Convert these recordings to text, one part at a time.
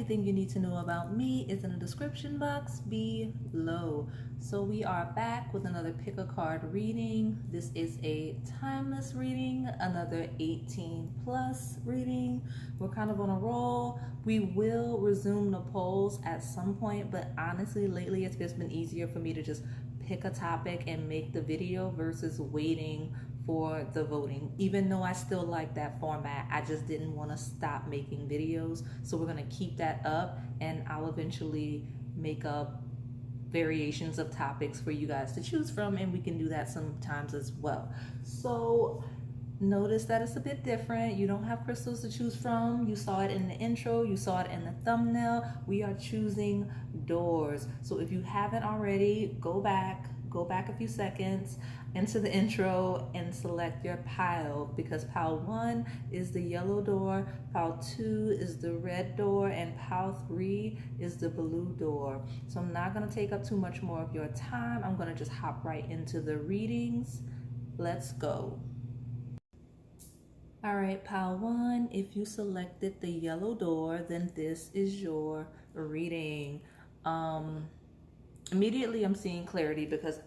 Everything you need to know about me is in the description box below. So we are back with another pick a card reading. This is a timeless reading, another 18 plus reading. We're kind of on a roll. We will resume the polls at some point, but honestly lately it's just been easier for me to just pick a topic and make the video versus waiting for the voting. Even though I still like that format, I just didn't want to stop making videos. So we're going to keep that up, and I'll eventually make up variations of topics for you guys to choose from, and we can do that sometimes as well. So notice that it's a bit different. You don't have crystals to choose from. You saw it in the intro, you saw it in the thumbnail. We are choosing doors. So if you haven't already, go back a few seconds into the intro and select your pile, because pile 1 is the yellow door, pile 2 is the red door, and pile 3 is the blue door. So I'm not going to take up too much more of your time. I'm going to just hop right into the readings. Let's go. All right, pile 1, if you selected the yellow door, then this is your reading. Immediately I'm seeing clarity because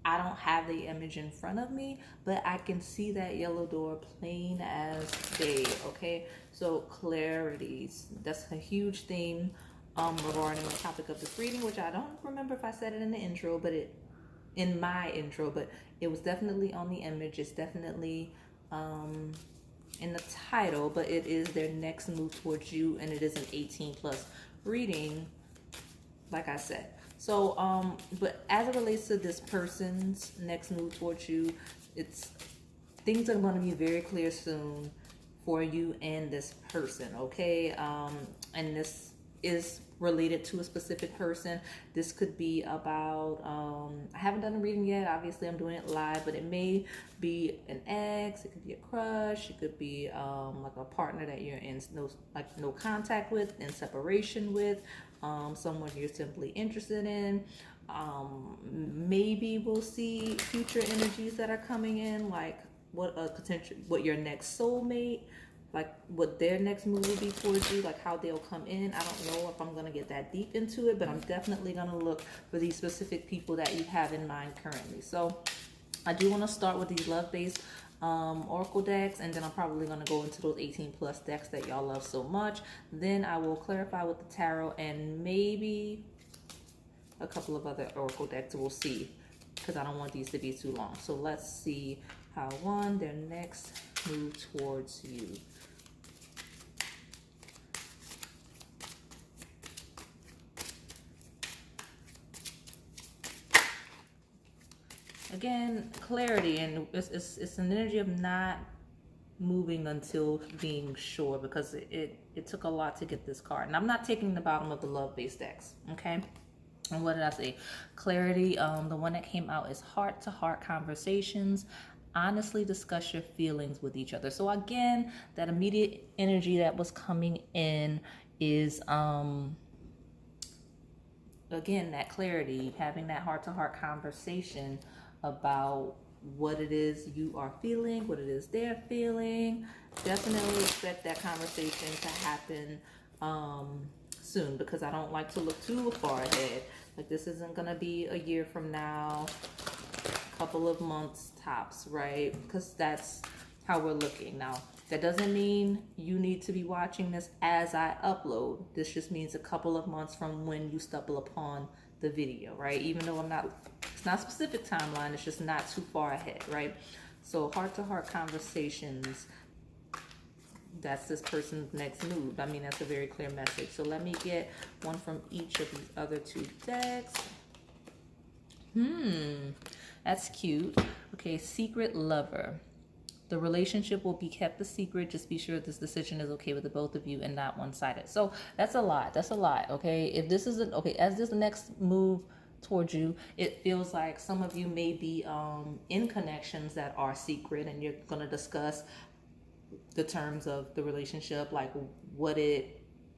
I don't have the image in front of me, but I can see that yellow door plain as day. Okay, so clarity, that's a huge theme regarding the topic of this reading, which I don't remember if I said it in the intro, but in my intro, but it was definitely on the image. It's definitely in the title, but it is their next move towards you, and it is an 18 plus reading, like I said. So but as it relates to this person's next move towards you, things are going to be very clear soon for you and this person. Okay, and this is related to a specific person. This could be about I haven't done a reading yet, obviously I'm doing it live, but it may be an ex, it could be a crush, it could be like a partner that you're in no contact with, in separation with, someone you're simply interested in. Maybe we'll see future energies that are coming in, like what your next soulmate, like what their next move will be towards you, like how they'll come in. I don't know if I'm going to get that deep into it, but I'm definitely going to look for these specific people that you have in mind currently. So I do want to start with these love-based oracle decks, and then I'm probably going to go into those 18 plus decks that y'all love so much. Then I will clarify with the tarot and maybe a couple of other oracle decks. We'll see, because I don't want these to be too long. So let's see how their next move towards you. Again, clarity, and it's an energy of not moving until being sure, because it took a lot to get this card. And I'm not taking the bottom of the love-based decks, okay? And what did I say? Clarity, the one that came out is heart-to-heart conversations. Honestly discuss your feelings with each other. So again, that immediate energy that was coming in is again, that clarity, having that heart-to-heart conversation about what it is you are feeling, what it is they're feeling. Definitely expect that conversation to happen soon, because I don't like to look too far ahead. Like, this isn't gonna be a year from now, a couple of months tops, right? Because that's how we're looking. Now, that doesn't mean you need to be watching this as I upload. This just means a couple of months from when you stumble upon the video, right? Even though it's not a specific timeline, it's just not too far ahead, right? So heart-to-heart conversations, that's this person's next move. I mean, that's a very clear message. So let me get one from each of these other two decks. That's cute. Okay, secret lover. The relationship will be kept a secret. Just be sure this decision is okay with the both of you and not one-sided. So that's a lot. That's a lot. Okay. If this isn't okay, as this next move towards you, it feels like some of you may be in connections that are secret, and you're going to discuss the terms of the relationship, like what you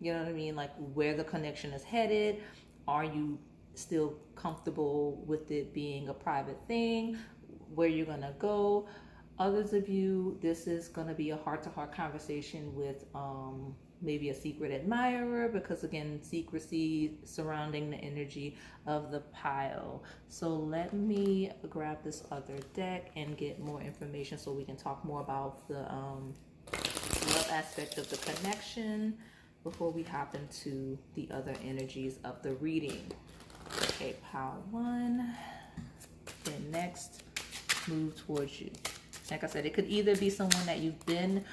know what I mean? Like where the connection is headed. Are you still comfortable with it being a private thing? Where you're going to go? Others of you, this is going to be a heart-to-heart conversation with maybe a secret admirer, because again, secrecy surrounding the energy of the pile. So let me grab this other deck and get more information so we can talk more about the love aspect of the connection before we hop into the other energies of the reading. Okay, pile one. Then next, move towards you. Like I said, it could either be someone that you've been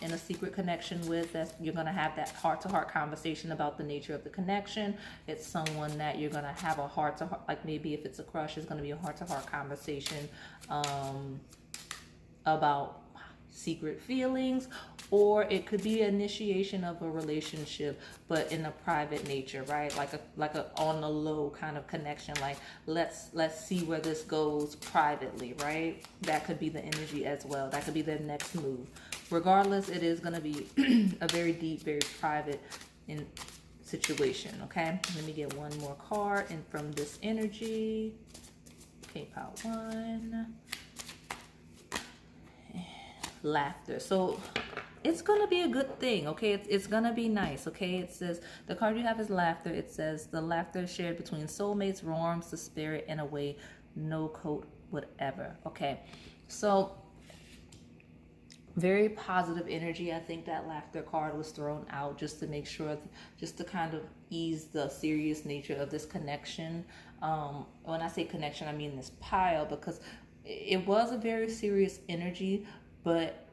in a secret connection with, that you're going to have that heart-to-heart conversation about the nature of the connection. It's someone that you're going to have a heart-to-heart, like maybe if it's a crush, it's going to be a heart-to-heart conversation about secret feelings, or it could be initiation of a relationship but in a private nature, right? Like a on the low kind of connection, like let's see where this goes privately, right? That could be the energy as well. That could be the next move. Regardless, it is going to be a very deep, very private situation. Okay, let me get one more card and from this energy. Okay, pile one. Laughter. So it's gonna be a good thing. Okay, it's gonna be nice. Okay, it says the card you have is laughter. It says the laughter is shared between soulmates, warms the spirit in a way no coat would ever. Okay, so very positive energy. I think that laughter card was thrown out just to make sure, just to kind of ease the serious nature of this connection. When I say connection, I mean this pile, because it was a very serious energy. But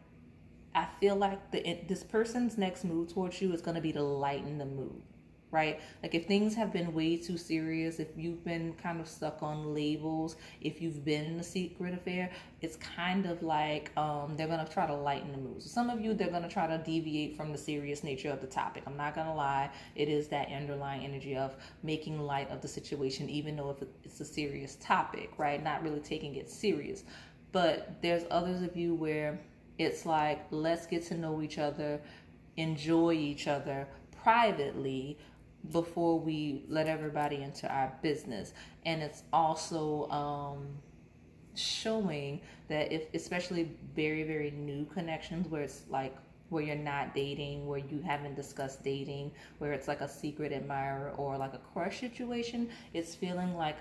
I feel like this person's next move towards you is going to be to lighten the mood, right? Like if things have been way too serious, if you've been kind of stuck on labels, if you've been in a secret affair, it's kind of like they're going to try to lighten the mood. So some of you, they're going to try to deviate from the serious nature of the topic. I'm not going to lie. It is that underlying energy of making light of the situation, even though if it's a serious topic, right? Not really taking it serious. But there's others of you where it's like, let's get to know each other, enjoy each other privately before we let everybody into our business. And it's also showing that if, especially very, very new connections where it's like, where you're not dating, where you haven't discussed dating, where it's like a secret admirer or like a crush situation, it's feeling like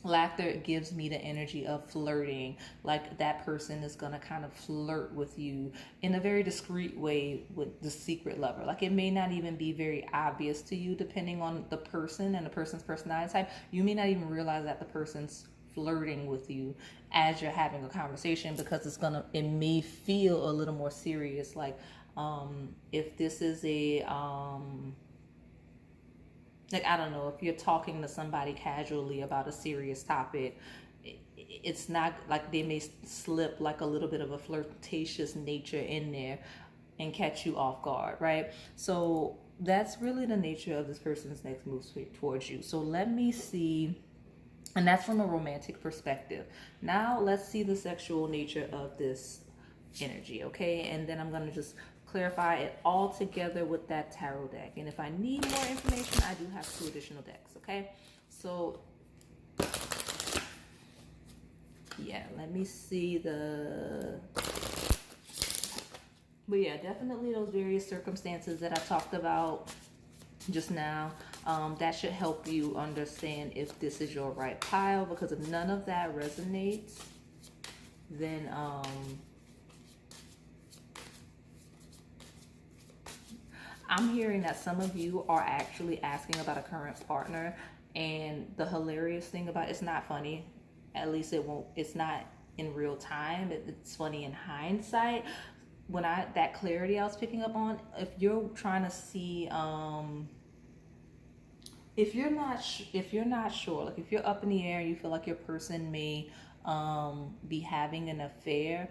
laughter gives me the energy of flirting, like that person is gonna kind of flirt with you in a very discreet way with the secret lover. Like it may not even be very obvious to you, depending on the person and the person's personality type. You may not even realize that the person's flirting with you as you're having a conversation, because it may feel a little more serious. Like if this is a like, I don't know, if you're talking to somebody casually about a serious topic, it's not like they may slip like a little bit of a flirtatious nature in there and catch you off guard, right? So that's really the nature of this person's next move towards you. So let me see, and that's from a romantic perspective. Now let's see the sexual nature of this energy, okay? And then I'm gonna just clarify it all together with that tarot deck. And if I need more information, I do have 2 additional decks, okay? So yeah, let me see but yeah, definitely those various circumstances that I talked about just now, that should help you understand if this is your right pile, because if none of that resonates, then I'm hearing that some of you are actually asking about a current partner, and the hilarious thing about it's not funny, at least it's not in real time, it's funny in hindsight. When that clarity I was picking up on, if you're trying to see, if you're not sure, like if you're up in the air and you feel like your person may be having an affair,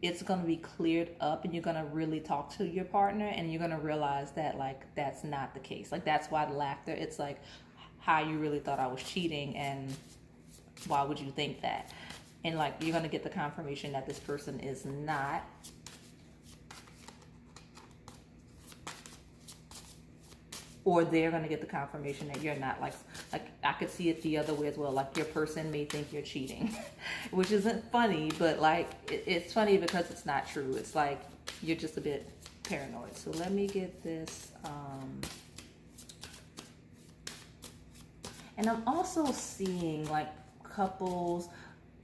it's going to be cleared up, and you're going to really talk to your partner, and you're going to realize that like that's not the case. Like that's why the laughter, it's like, how you really thought I was cheating, and why would you think that? And like you're going to get the confirmation that this person is not. Or they're going to get the confirmation that you're not. Like I could see it the other way as well. Like your person may think you're cheating, which isn't funny, but like it's funny because it's not true. It's like you're just a bit paranoid. So let me get this. And I'm also seeing like couples,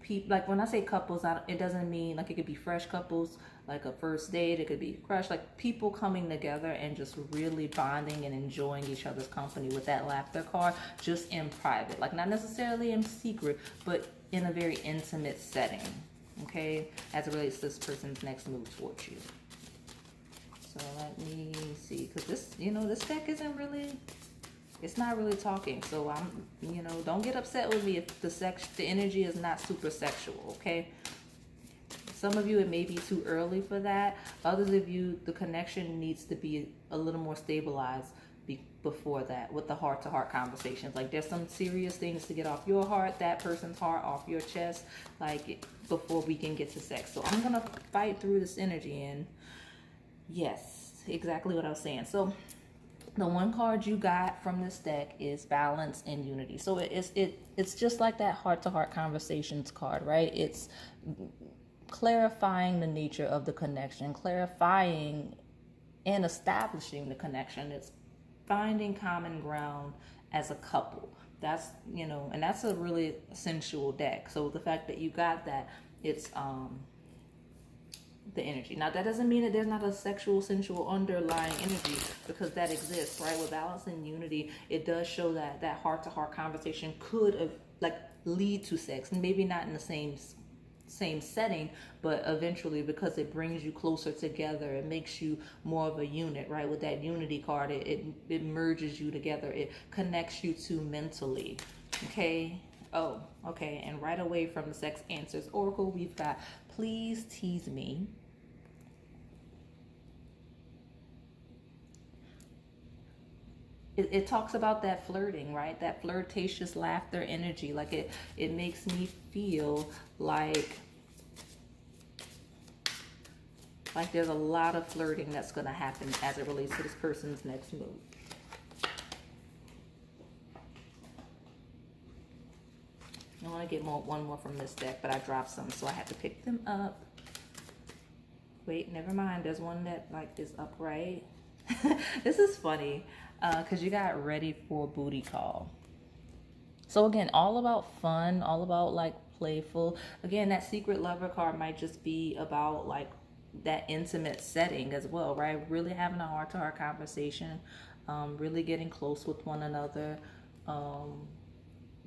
people, like when I say couples, it doesn't mean like it could be fresh couples, like a first date. It could be crush, like people coming together and just really bonding and enjoying each other's company with that laughter card, just in private, like not necessarily in secret, but in a very intimate setting, okay, as it relates to this person's next move towards you. So let me see, because this, this deck isn't really, it's not really talking. So I'm, don't get upset with me if the energy is not super sexual, okay? Some of you, it may be too early for that. Others of you, the connection needs to be a little more stabilized before that, with the heart-to-heart conversations. Like there's some serious things to get off your heart, that person's heart, off your chest, like before we can get to sex. So I'm gonna fight through this energy, and yes, exactly what I was saying. So the one card you got from this deck is balance and unity. So it's just like that heart-to-heart conversations card, right? It's clarifying the nature of the connection, clarifying and establishing the connection. It's finding common ground as a couple. That's, and that's a really sensual deck. So the fact that you got that, it's the energy. Now that doesn't mean that there's not a sexual, sensual underlying energy, because that exists, right? With balance and unity, it does show that that heart-to-heart conversation could like lead to sex, maybe not in the same setting, but eventually, because it brings you closer together, it makes you more of a unit, right? With that unity card, it merges you together, it connects you to mentally, okay? Oh, okay. And right away from the Sex Answers Oracle, we've got please tease me. It talks about that flirting, right? That flirtatious laughter energy. Like it makes me feel like there's a lot of flirting that's going to happen as it relates to this person's next move. I want to get one more from this deck, but I dropped some, so I had to pick them up. Wait, never mind. There's one that like is upright. This is funny because you got ready for booty call. So again, all about fun, all about like playful. Again, that secret lover card might just be about like that intimate setting as well, right? Really having a heart-to-heart conversation, really getting close with one another.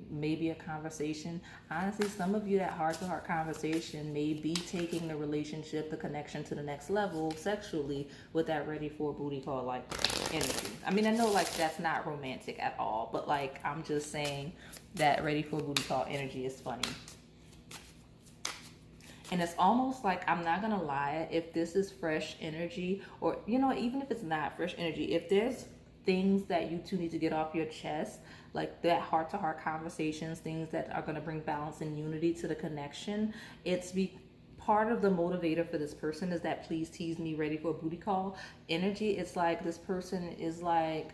Maybe a conversation. Honestly, some of you, that heart-to-heart conversation may be taking the relationship, the connection to the next level sexually with that ready for booty call like energy. I mean, I know like that's not romantic at all, but like I'm just saying that ready for booty call energy is funny. And it's almost like, I'm not gonna lie, if this is fresh energy, or even if it's not fresh energy, if there's things that you two need to get off your chest, like that heart-to-heart conversations, things that are going to bring balance and unity to the connection, it's part of the motivator for this person is that please tease me, ready for a booty call energy. It's like this person is like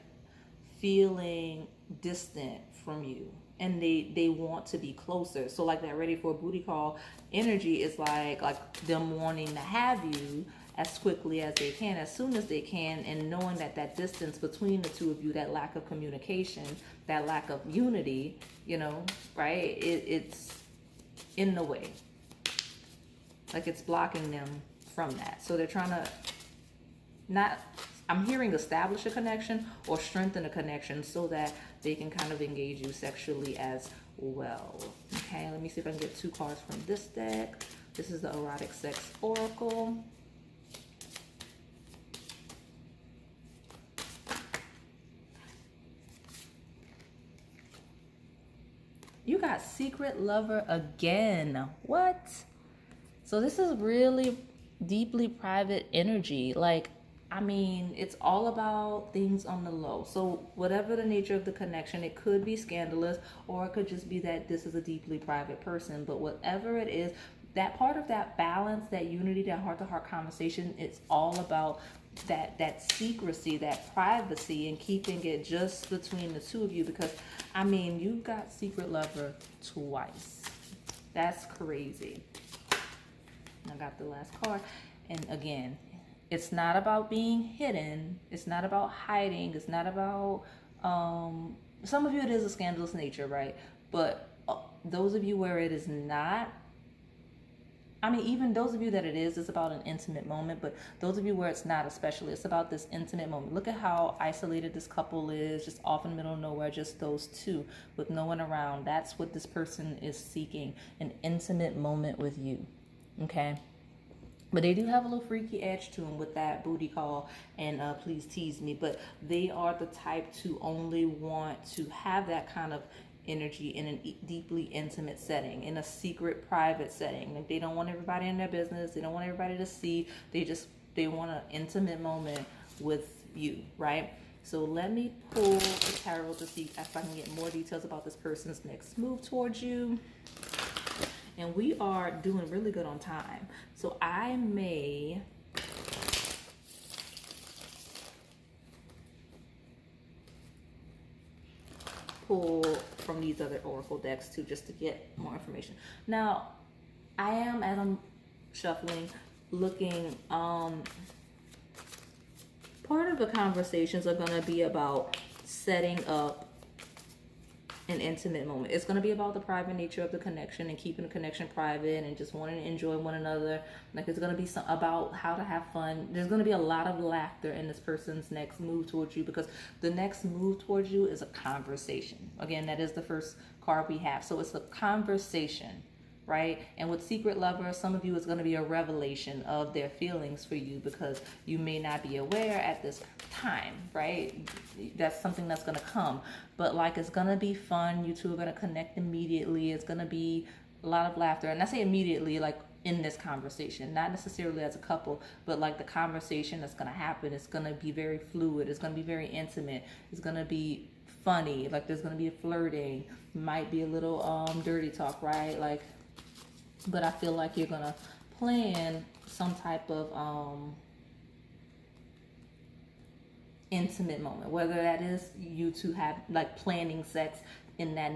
feeling distant from you, and they want to be closer. So like that ready for a booty call energy is like them wanting to have you as quickly as they can, as soon as they can, and knowing that that distance between the two of you, that lack of communication, that lack of unity, right? It's in the way. Like it's blocking them from that. So they're trying to I'm hearing establish a connection or strengthen a connection so that they can kind of engage you sexually as well. Okay, let me see if I can get 2 cards from this deck. This is the Erotic Sex Oracle. You got Secret Lover again. What? So this is really deeply private energy. Like, I mean, it's all about things on the low. So whatever the nature of the connection, it could be scandalous, or it could just be that this is a deeply private person. But whatever it is, that part of that balance, that unity, that heart-to-heart conversation, it's all about that secrecy, that privacy, and keeping it just between the two of you. Because I mean, you got Secret Lover twice. That's crazy. I got the last card, and again, It's not about being hidden. It's not about hiding. It's not about, some of you it is a scandalous nature, right? But those of you where it is not, I mean, even those of you that it is, it's about an intimate moment, but those of you where it's not, especially, it's about this intimate moment. Look at how isolated this couple is, just off in the middle of nowhere, just those two with no one around. That's what this person is seeking, an intimate moment with you, okay? But they do have a little freaky edge to them with that booty call and please tease me. But they are the type to only want to have that kind of energy in a deeply intimate setting, in a secret, private setting. Like, they don't want everybody in their business. They don't want everybody to see. They want an intimate moment with you, right? So let me pull the tarot to see if I can get more details about this person's next move towards you. And we are doing really good on time. So I may pull from these other oracle decks too, just to get more information. Now, I am, as I'm shuffling, looking, part of the conversations are going to be about setting up an intimate moment. It's going to be about the private nature of the connection and keeping the connection private and just wanting to enjoy one another. Like, it's going to be about how to have fun. There's going to be a lot of laughter in this person's next move towards you, because the next move towards you is a conversation. Again, that is the first card we have. So it's a conversation, right? And with Secret Lover, some of you, is going to be a revelation of their feelings for you, because you may not be aware at this time, right? That's something that's going to come. But like, it's going to be fun. You two are going to connect immediately. It's going to be a lot of laughter. And I say immediately, like in this conversation, not necessarily as a couple, but like the conversation that's going to happen, it's going to be very fluid. It's going to be very intimate. It's going to be funny. Like, there's going to be a flirting, might be a little dirty talk, right? Like, but I feel like you're gonna plan some type of intimate moment, whether that is you two have like planning sex in that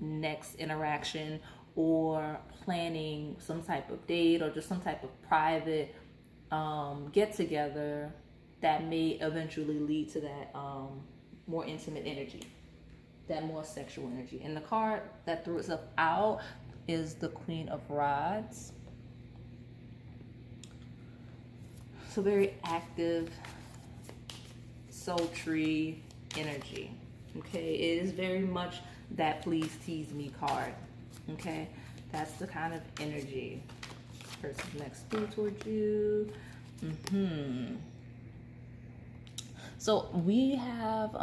next interaction, or planning some type of date, or just some type of private get together that may eventually lead to that more intimate energy, that more sexual energy. And the card that threw itself out is the Queen of Rods. So very active, sultry energy. Okay, it is very much that please tease me card. Okay, that's the kind of energy. Person's next move towards you. So we have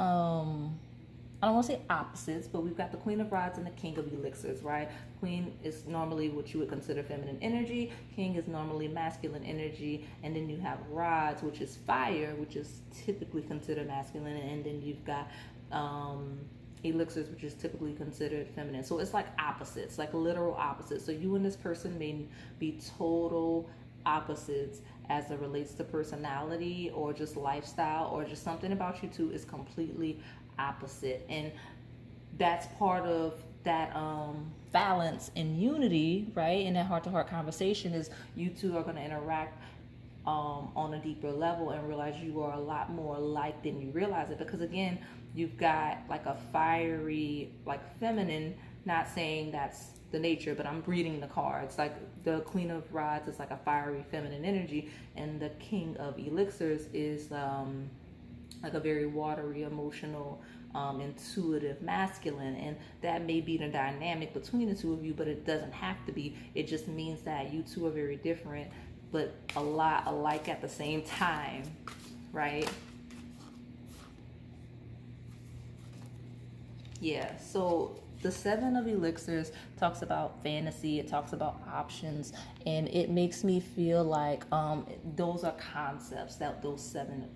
I don't want to say opposites, but we've got the Queen of Rods and the King of Elixirs, right? Queen is normally what you would consider feminine energy. King is normally masculine energy. And then you have Rods, which is fire, which is typically considered masculine. And then you've got Elixirs, which is typically considered feminine. So it's like opposites, like literal opposites. So you and this person may be total opposites as it relates to personality, or just lifestyle, or just something about you two is completely opposite. And that's part of that balance and unity, right? In that heart-to-heart conversation, is you two are going to interact on a deeper level and realize you are a lot more alike than you realize it. Because again, you've got like a fiery, like feminine, not saying that's the nature, but I'm reading the cards. Like the Queen of Rods is like a fiery feminine energy, and the King of Elixirs is like a very watery, emotional, intuitive masculine. And that may be the dynamic between the two of you, but it doesn't have to be. It just means that you two are very different, but a lot alike at the same time, right? Yeah, so the Seven of Elixirs talks about fantasy, it talks about options, and it makes me feel like those are concepts, that those seven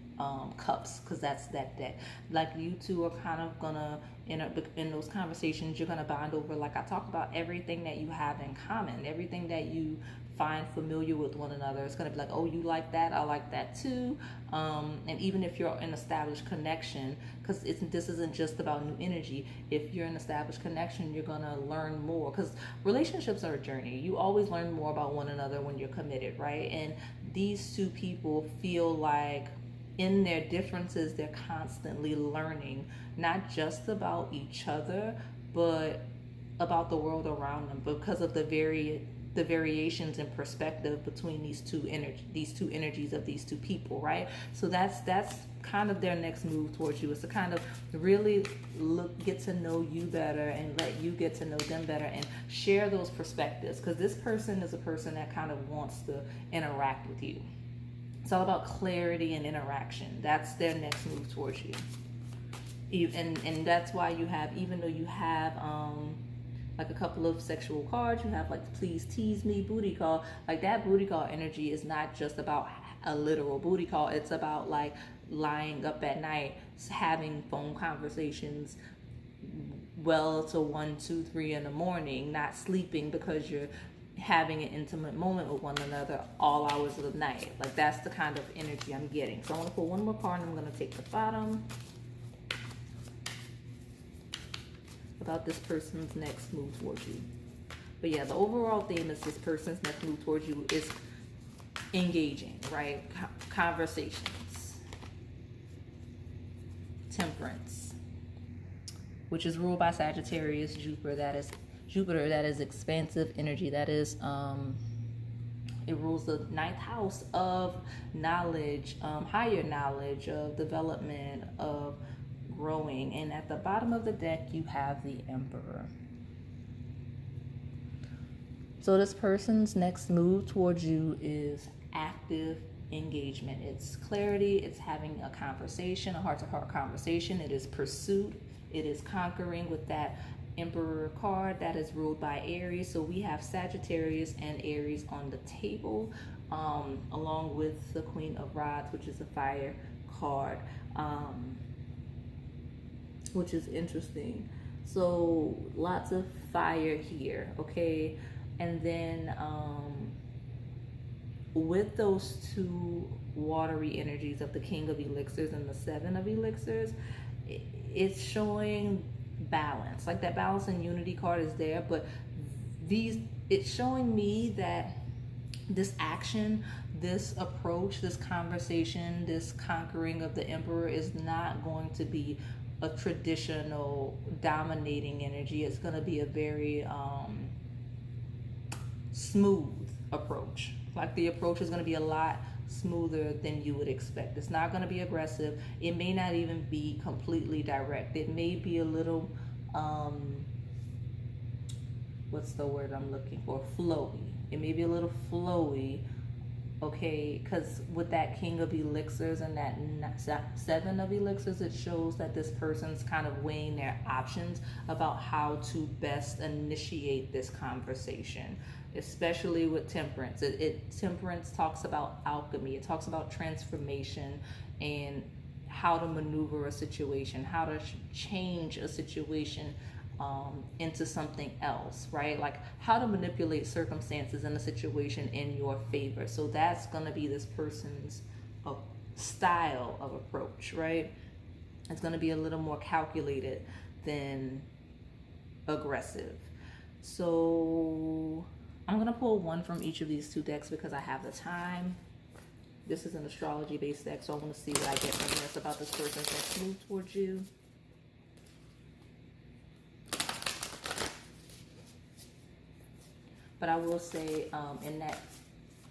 cups, because that's that deck. Like you two are kind of gonna, in those conversations, you're gonna bond over, like I talked about, everything that you have in common, everything that you find familiar with one another. It's going to be like, oh, you like that, I like that too. And even if you're an established connection, because this isn't just about new energy, if you're an established connection, you're going to learn more, because relationships are a journey. You always learn more about one another when you're committed, right? And these two people feel like in their differences, they're constantly learning, not just about each other, but about the world around them, because of the variations in perspective between these two energies of these two people, right? So that's kind of their next move towards you, is to kind of really get to know you better and let you get to know them better and share those perspectives, because this person is a person that kind of wants to interact with you. It's all about clarity and interaction. That's their next move towards you. And that's why you have, even though you have like a couple of sexual cards, you have like please tease me booty call, like that booty call energy is not just about a literal booty call. It's about like lying up at night, having phone conversations well to 1, 2, 3 in the morning, not sleeping because you're having an intimate moment with one another all hours of the night. Like that's the kind of energy I'm getting. So I'm going to pull one more card, and I'm going to take the bottom about this person's next move towards you. But yeah, the overall theme is this person's next move towards you is engaging, right? Conversations. Temperance, which is ruled by Sagittarius, Jupiter. That is expansive energy. That is it rules the 9th house of knowledge, higher knowledge, of development, of growing. And at the bottom of the deck you have the Emperor. So this person's next move towards you is active engagement. It's clarity. It's having a conversation, a heart-to-heart conversation. It is pursuit. It is conquering with that Emperor card that is ruled by Aries. So we have Sagittarius and Aries on the table, along with the Queen of Rods, which is a fire card, which is interesting. So lots of fire here, okay? And then with those two watery energies of the King of Elixirs and the Seven of Elixirs, it's showing balance. Like that balance and unity card is there, but it's showing me that this action, this approach, this conversation, this conquering of the Emperor is not going to be a traditional dominating energy. It's going to be a very smooth approach. Like the approach is going to be a lot smoother than you would expect. It's not going to be aggressive. It may not even be completely direct. It may be a little what's the word I'm looking for? Flowy. It may be a little flowy, okay? Because with that King of Elixirs and that Seven of Elixirs, it shows that this person's kind of weighing their options about how to best initiate this conversation, especially with temperance. Temperance talks about alchemy. It talks about transformation and how to maneuver a situation, how to change a situation into something else, right? Like how to manipulate circumstances in a situation in your favor. So that's going to be this person's style of approach, right? It's going to be a little more calculated than aggressive. So I'm going to pull one from each of these two decks because I have the time. This is an astrology based deck, so I want to see what I get from this about this person's next move towards you. But I will say,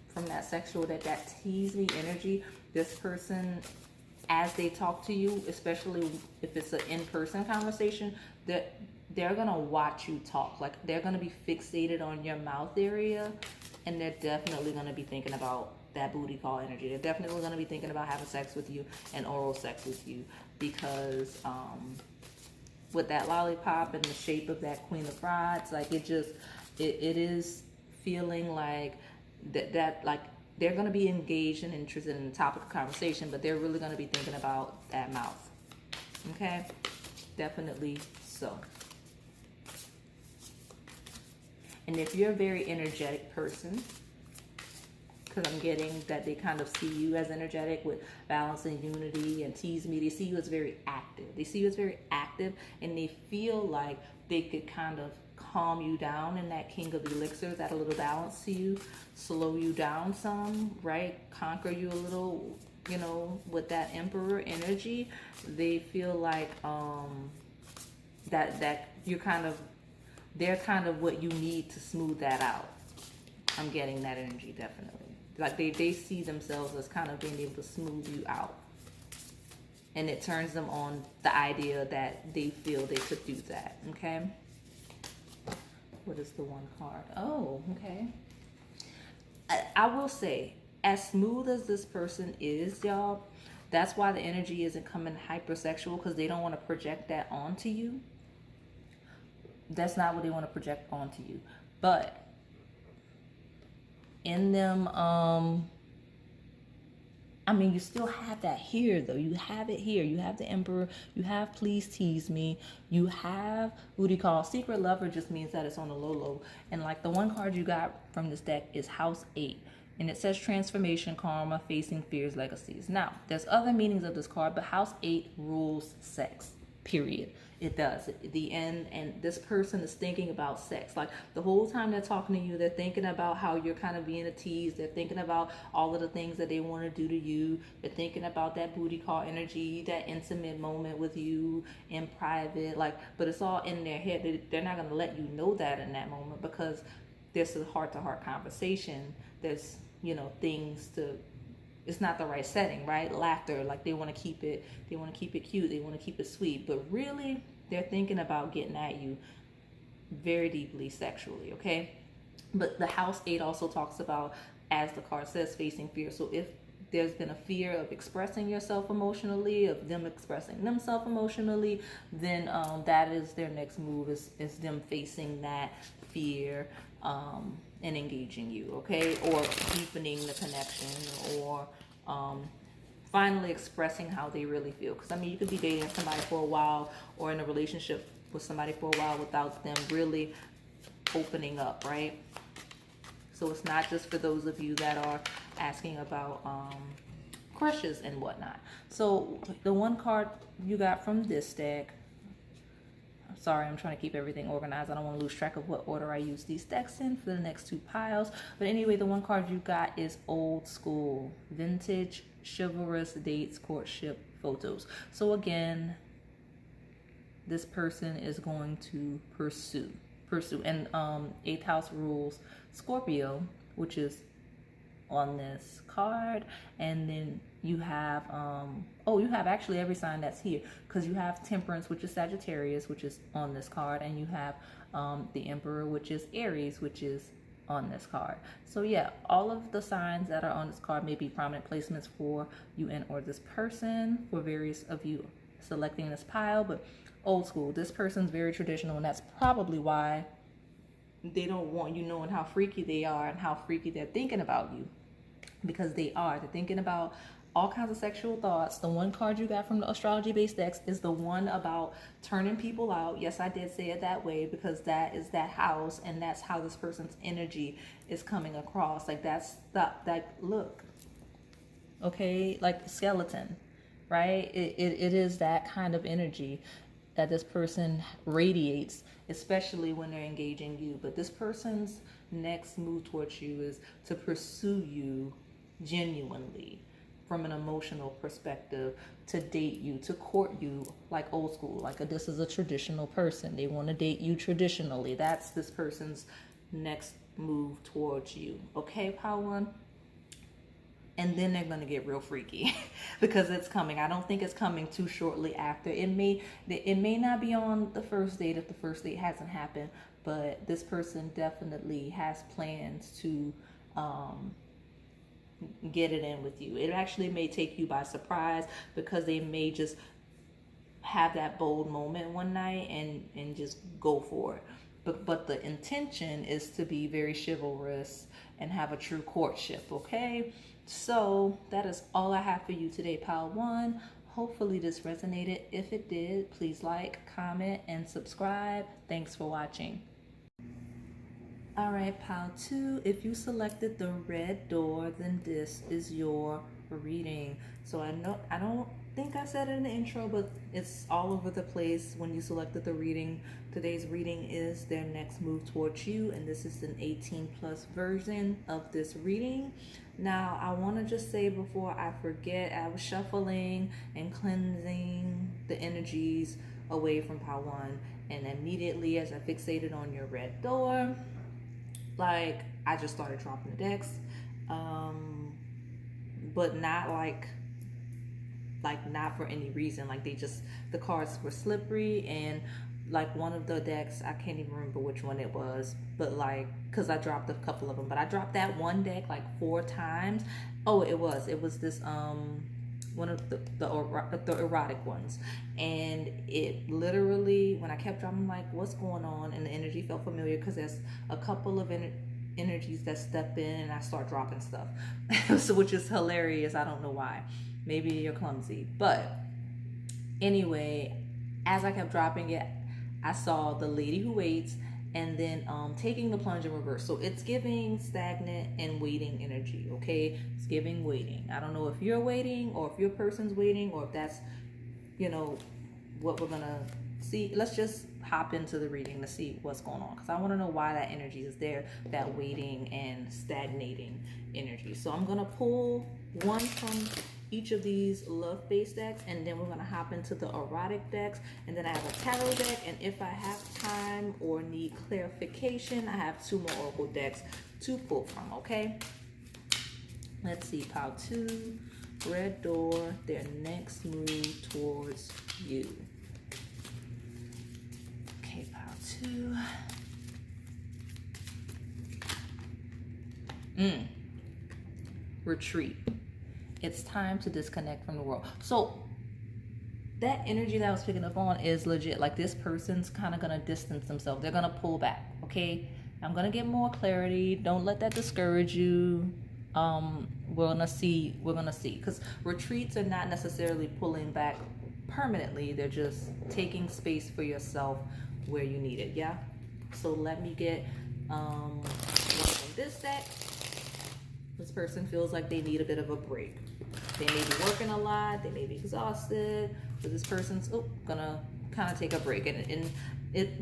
from that sexual deck, that tease me energy, this person, as they talk to you, especially if it's an in-person conversation, that they're gonna watch you talk. Like they're gonna be fixated on your mouth area, and they're definitely gonna be thinking about that booty call energy. They're definitely gonna be thinking about having sex with you and oral sex with you, because with that lollipop and the shape of that Queen of Rods, like it is feeling like that like they're going to be engaged and interested in the topic of conversation, but they're really going to be thinking about that mouth. Okay, definitely so. And if you're a very energetic person, because I'm getting that they kind of see you as energetic with balance and unity and tease me, they see you as very active. They see you as very active, and they feel like they could kind of calm you down, and that King of Elixirs, add a little balance to you, slow you down some, right? Conquer you a little, you know, with that Emperor energy. They feel like that you're kind of, they're kind of what you need to smooth that out. I'm getting that energy, definitely. Like they see themselves as kind of being able to smooth you out. And it turns them on the idea that they feel they could do that, okay? What is the one card? Oh, okay. I will say, as smooth as this person is, y'all, that's why the energy isn't coming hypersexual, because they don't want to project that onto you. That's not what they want to project onto you. But in them, I mean, you still have that here, though. You have it here. You have the Emperor. You have Please Tease Me. You have, what do you call, Secret Lover just means that it's on the low. And like the one card you got from this deck is House 8. And it says transformation, karma, facing fears, legacies. Now, there's other meanings of this card, but House 8 rules sex, period. It does. The end, and this person is thinking about sex. Like the whole time they're talking to you, they're thinking about how you're kind of being a tease. They're thinking about all of the things that they want to do to you. They're thinking about that booty call energy, that intimate moment with you in private. Like, but it's all in their head. They're not going to let you know that in that moment, because there's a heart-to-heart conversation. There's, you know, things to, it's not the right setting, right? Laughter, like they want to keep it cute, they want to keep it sweet, but really they're thinking about getting at you very deeply sexually, okay? But the House 8 also talks about, as the card says, facing fear. So if there's been a fear of expressing yourself emotionally, of them expressing themselves emotionally, then that is their next move, is them facing that fear and engaging you, okay? Or deepening the connection, or finally expressing how they really feel. Because I mean, you could be dating somebody for a while, or in a relationship with somebody for a while, without them really opening up, right? So it's not just for those of you that are asking about crushes and whatnot. So the one card you got from this deck, sorry, I'm trying to keep everything organized. I don't want to lose track of what order I use these decks in for the next two piles. But anyway, the one card you got is Old School, Vintage, Chivalrous, Dates, Courtship, Photos. So again, this person is going to pursue. And 8th house rules Scorpio, which is on this card. And then you have you have actually every sign that's here, because you have Temperance, which is Sagittarius, which is on this card, and you have the Emperor, which is Aries, which is on this card. So yeah, all of the signs that are on this card may be prominent placements for you and or this person, for various of you selecting this pile. But Old School, this person's very traditional, and that's probably why they don't want you knowing how freaky they are and how freaky they're thinking about you, because they're thinking about all kinds of sexual thoughts. The one card you got from the astrology based decks is the one about turning people out. Yes, I did say it that way, because that is that house, and that's how this person's energy is coming across. Like that's that look, okay, like the skeleton, right? It is that kind of energy that this person radiates, especially when they're engaging you. But this person's next move towards you is to pursue you genuinely, from an emotional perspective, to date you, to court you, like Old School. Like this is a traditional person. They want to date you traditionally. That's this person's next move towards you. Okay, Pile 1? And then they're going to get real freaky because it's coming. I don't think it's coming too shortly after. It may not be on the first date if the first date hasn't happened, but this person definitely has plans to get it in with you. It actually may take you by surprise, because they may just have that bold moment one night and just go for it. But the intention is to be very chivalrous and have a true courtship, okay? So that is all I have for you today, Pile 1. Hopefully this resonated. If it did, please like, comment, and subscribe. Thanks for watching. All right, Pile 2, if you selected the red door, then this is your reading. So I don't think I said it in the intro, but it's all over the place when you selected the reading. Today's reading is their next move towards you, and this is an 18 plus version of this reading. Now, I want to just say before I forget, I was shuffling and cleansing the energies away from pile one, and immediately as I fixated on your red door, like I just started dropping the decks, but not like not for any reason. Like the cards were slippery, and like one of the decks, I can't even remember which one it was, but like because I dropped a couple of them, but I dropped that one deck like 4 times. Oh, it was this one of the erotic ones, and it literally, when I kept dropping, I'm like, what's going on? And the energy felt familiar because there's a couple of energies that step in and I start dropping stuff. So, which is hilarious. I don't know why. Maybe you're clumsy, but anyway, as I kept dropping it, I saw the lady who waits, and then taking the plunge in reverse. So it's giving stagnant and waiting energy. Okay, it's giving waiting. I don't know if you're waiting or if your person's waiting, or if that's, you know, what we're gonna see. Let's just hop into the reading to see what's going on, because I want to know why that energy is there, that waiting and stagnating energy. So I'm gonna pull one from each of these love-based decks, and then we're going to hop into the erotic decks, and then I have a tarot deck, and if I have time or need clarification, I have 2 more oracle decks to pull from. Okay, let's see. Pile 2, red door, their next move towards you. Okay, pile 2. Retreat. It's time to disconnect from the world. So that energy that I was picking up on is legit. Like, this person's kind of going to distance themselves. They're going to pull back. Okay, I'm going to get more clarity. Don't let that discourage you. We're going to see, because retreats are not necessarily pulling back permanently. They're just taking space for yourself where you need it. Yeah. So let me get one from this deck. This person feels like they need a bit of a break. They may be working a lot. They may be exhausted. So this person's gonna kind of take a break. And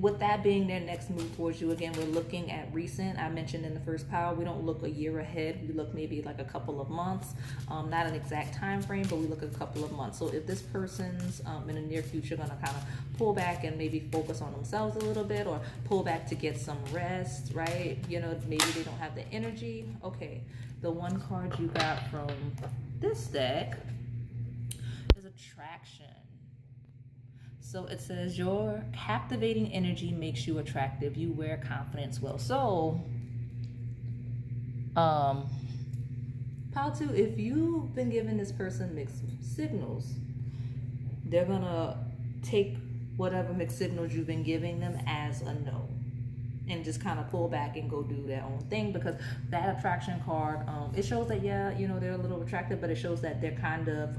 with that being their next move towards you, again, we're looking at recent. I mentioned in the first pile, we don't look a year ahead. We look maybe like a couple of months. Not an exact time frame, but we look a couple of months. So if this person's in the near future gonna kind of pull back and maybe focus on themselves a little bit, or pull back to get some rest, right? You know, maybe they don't have the energy. Okay, the one card you got from this deck is attraction. So it says, your captivating energy makes you attractive. You wear confidence well. So, pile 2, if you've been giving this person mixed signals, they're gonna take whatever mixed signals you've been giving them as a no, and just kind of pull back and go do their own thing. Because that attraction card, it shows that, yeah, you know, they're a little attractive, but it shows that they're kind of,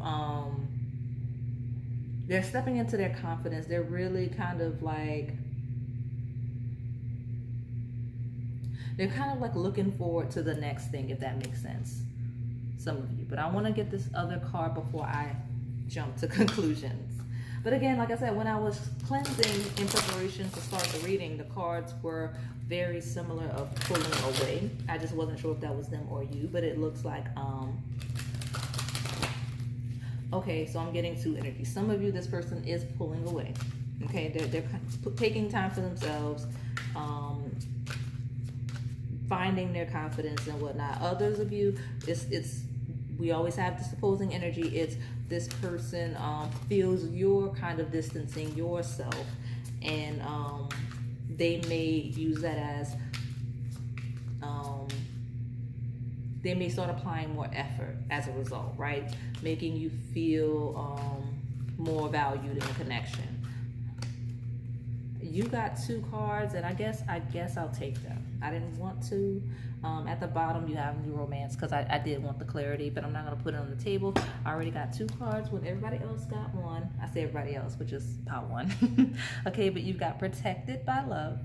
they're stepping into their confidence. They're really kind of like, they're kind of like looking forward to the next thing, if that makes sense, some of you. But I want to get this other card before I jump to conclusions. But again, like I said, when I was cleansing in preparation to start the reading, the cards were very similar of pulling away. I just wasn't sure if that was them or you, but it looks like, okay, so I'm getting 2 energies. Some of you, this person is pulling away. Okay, they're taking time for themselves, finding their confidence and whatnot. Others of you, we always have this opposing energy. It's this person feels you're kind of distancing yourself, and they may use that as, they may start applying more effort as a result, right? Making you feel more valued in the connection. You got 2 cards, and I guess I'll take them. I didn't want to. At the bottom, you have new romance, because I did want the clarity, but I'm not going to put it on the table. I already got 2 cards when everybody else got 1. I say everybody else, which is pile 1. Okay, but you've got protected by love.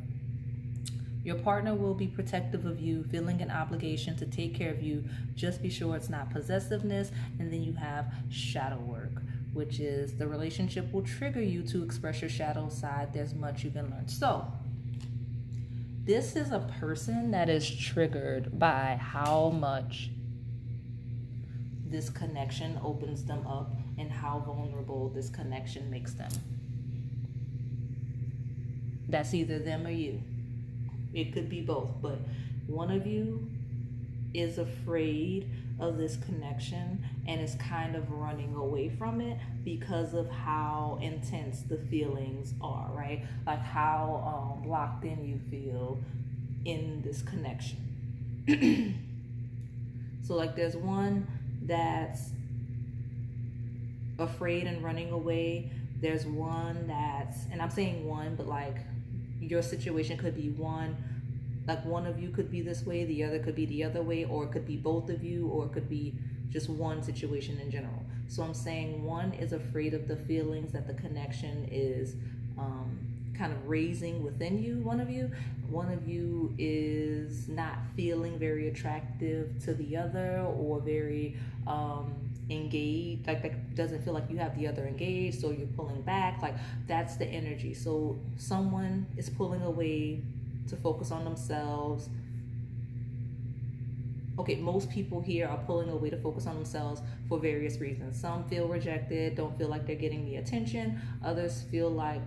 Your partner will be protective of you, feeling an obligation to take care of you. Just be sure it's not possessiveness. And then you have shadow work. which is the relationship will trigger you to express your shadow side. There's much you can learn. So this is a person that is triggered by how much this connection opens them up and how vulnerable this connection makes them. That's either them or you. It could be both, but one of you is afraid of this connection and is kind of running away from it because of how intense the feelings are, right? Like how locked in you feel in this connection. So like there's one that's afraid and running away. There's one that's, and I'm saying one, but like your situation could be one, like one of you could be this way, the other could be the other way, or it could be both of you, or it could be just one situation in general. So I'm saying one is afraid of the feelings that the connection is kind of raising within you, one of you is not feeling very attractive to the other, or very engaged, like doesn't feel like you have the other engaged, so you're pulling back. Like that's the energy. So someone is pulling away to focus on themselves. Okay, most people here are pulling away to focus on themselves for various reasons. Some feel rejected, don't feel like they're getting the attention. Others feel like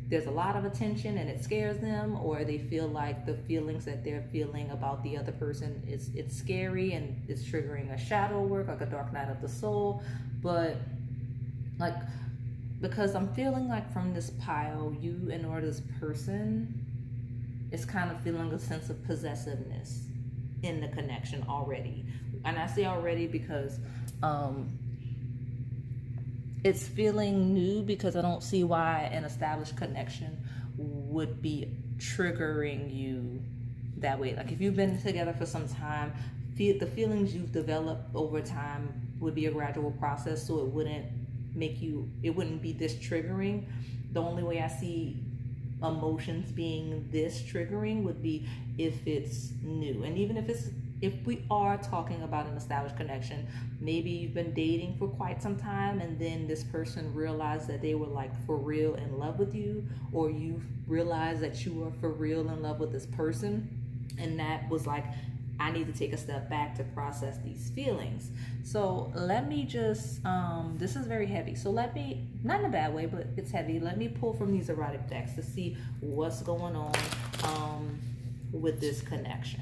there's a lot of attention and it scares them, or they feel like the feelings that they're feeling about the other person it's scary and it's triggering a shadow work, like a dark night of the soul. But like, because I'm feeling like from this pile, you and or this person is kind of feeling a sense of possessiveness in the connection already. And I say already because it's feeling new, because I don't see why an established connection would be triggering you that way. Like if you've been together for some time, the feelings you've developed over time would be a gradual process, so it wouldn't be this triggering. The only way I see emotions being this triggering would be if it's new. And even if we are talking about an established connection, maybe you've been dating for quite some time and then this person realized that they were like for real in love with you, or you realized that you were for real in love with this person, and that was like, I need to take a step back to process these feelings. So let me just, this is very heavy. So let me, not in a bad way, but it's heavy. Let me pull from these erotic decks to see what's going on with this connection.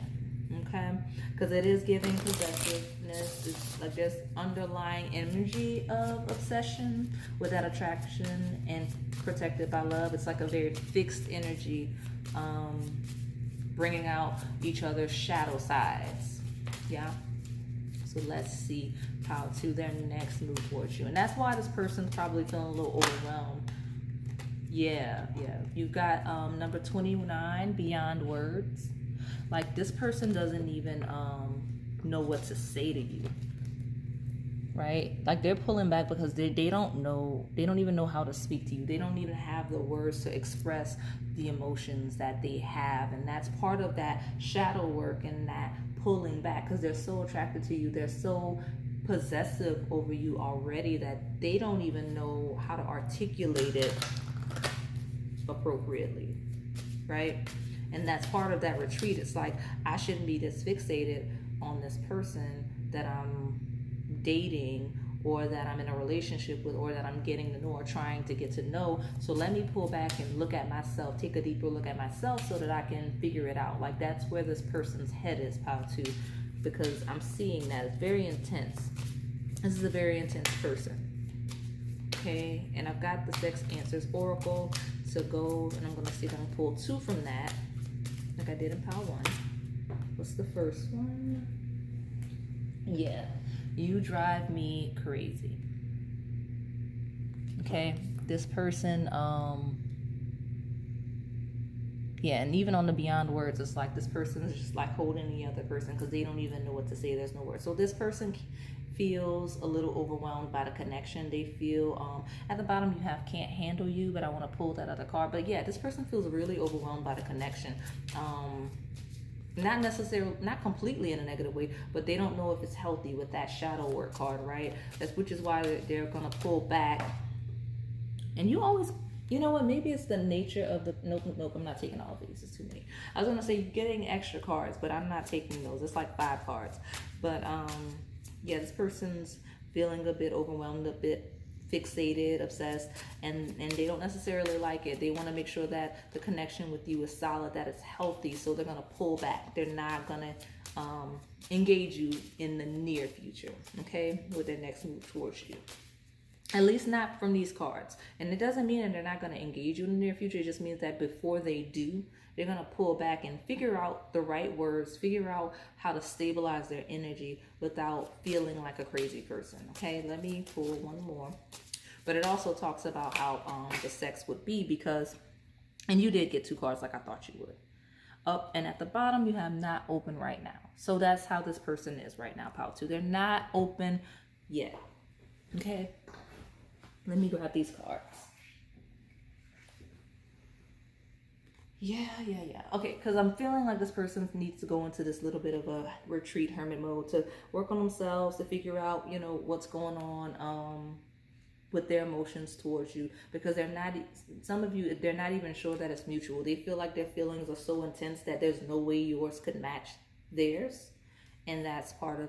Okay, because it is giving possessiveness. It's like there's underlying energy of obsession with that attraction and protected by love. It's like a very fixed energy, bringing out each other's shadow sides. Yeah. So let's see how to their next move towards you. And that's why this person's probably feeling a little overwhelmed. Yeah. You've got number 29, beyond words. Like this person doesn't even know what to say to you, right? Like they're pulling back because they don't even know how to speak to you. They don't even have the words to express the emotions that they have. And that's part of that shadow work and that pulling back, because they're so attracted to you. They're so possessive over you already that they don't even know how to articulate it appropriately, right? And that's part of that retreat. It's like, I shouldn't be this fixated on this person that I'm dating, or that I'm in a relationship with, or that I'm getting to know or trying to get to know. So let me pull back and look at myself, take a deeper look at myself so that I can figure it out. Like that's where this person's head is, pile 2, because I'm seeing that it's very intense. This is a very intense person. Okay, and I've got the Sex Answers Oracle to go, and I'm going to see if I can pull 2 from that, like I did in pile 1. What's the first one? Yeah, you drive me crazy. Okay, this person, yeah, and even on the beyond words, it's like this person is just like holding the other person because they don't even know what to say. There's no words. So this person feels a little overwhelmed by the connection. They feel, at the bottom you have can't handle you, but I want to pull that other card. But yeah, this person feels really overwhelmed by the connection. not necessarily, not completely in a negative way, but they don't know if it's healthy with that shadow work card, right? That's which is why they're gonna pull back. And you always, you know what? Maybe it's the nature of the nope. I'm not taking all of these. It's too many. I was gonna say you're getting extra cards, but I'm not taking those. It's like 5 cards. But yeah, this person's feeling a bit overwhelmed, a bit fixated, obsessed, and they don't necessarily like it. They want to make sure that the connection with you is solid, that it's healthy. So they're gonna pull back. They're not gonna engage you in the near future. Okay, with their next move towards you. At least not from these cards. And it doesn't mean that they're not going to engage you in the near future. It just means that before they do, they're going to pull back and figure out the right words, figure out how to stabilize their energy without feeling like a crazy person. Okay, let me pull one more. But it also talks about how the sex would be because, and you did get 2 cards like I thought you would. Up and at the bottom, you have not open right now. So that's how this person is right now, Pile 2. They're not open yet. Okay. Let me grab these cards. Yeah. Okay, because I'm feeling like this person needs to go into this little bit of a retreat, hermit mode to work on themselves, to figure out, you know, what's going on with their emotions towards you. Because they're not, some of you, they're not even sure that it's mutual. They feel like their feelings are so intense that there's no way yours could match theirs. And that's part of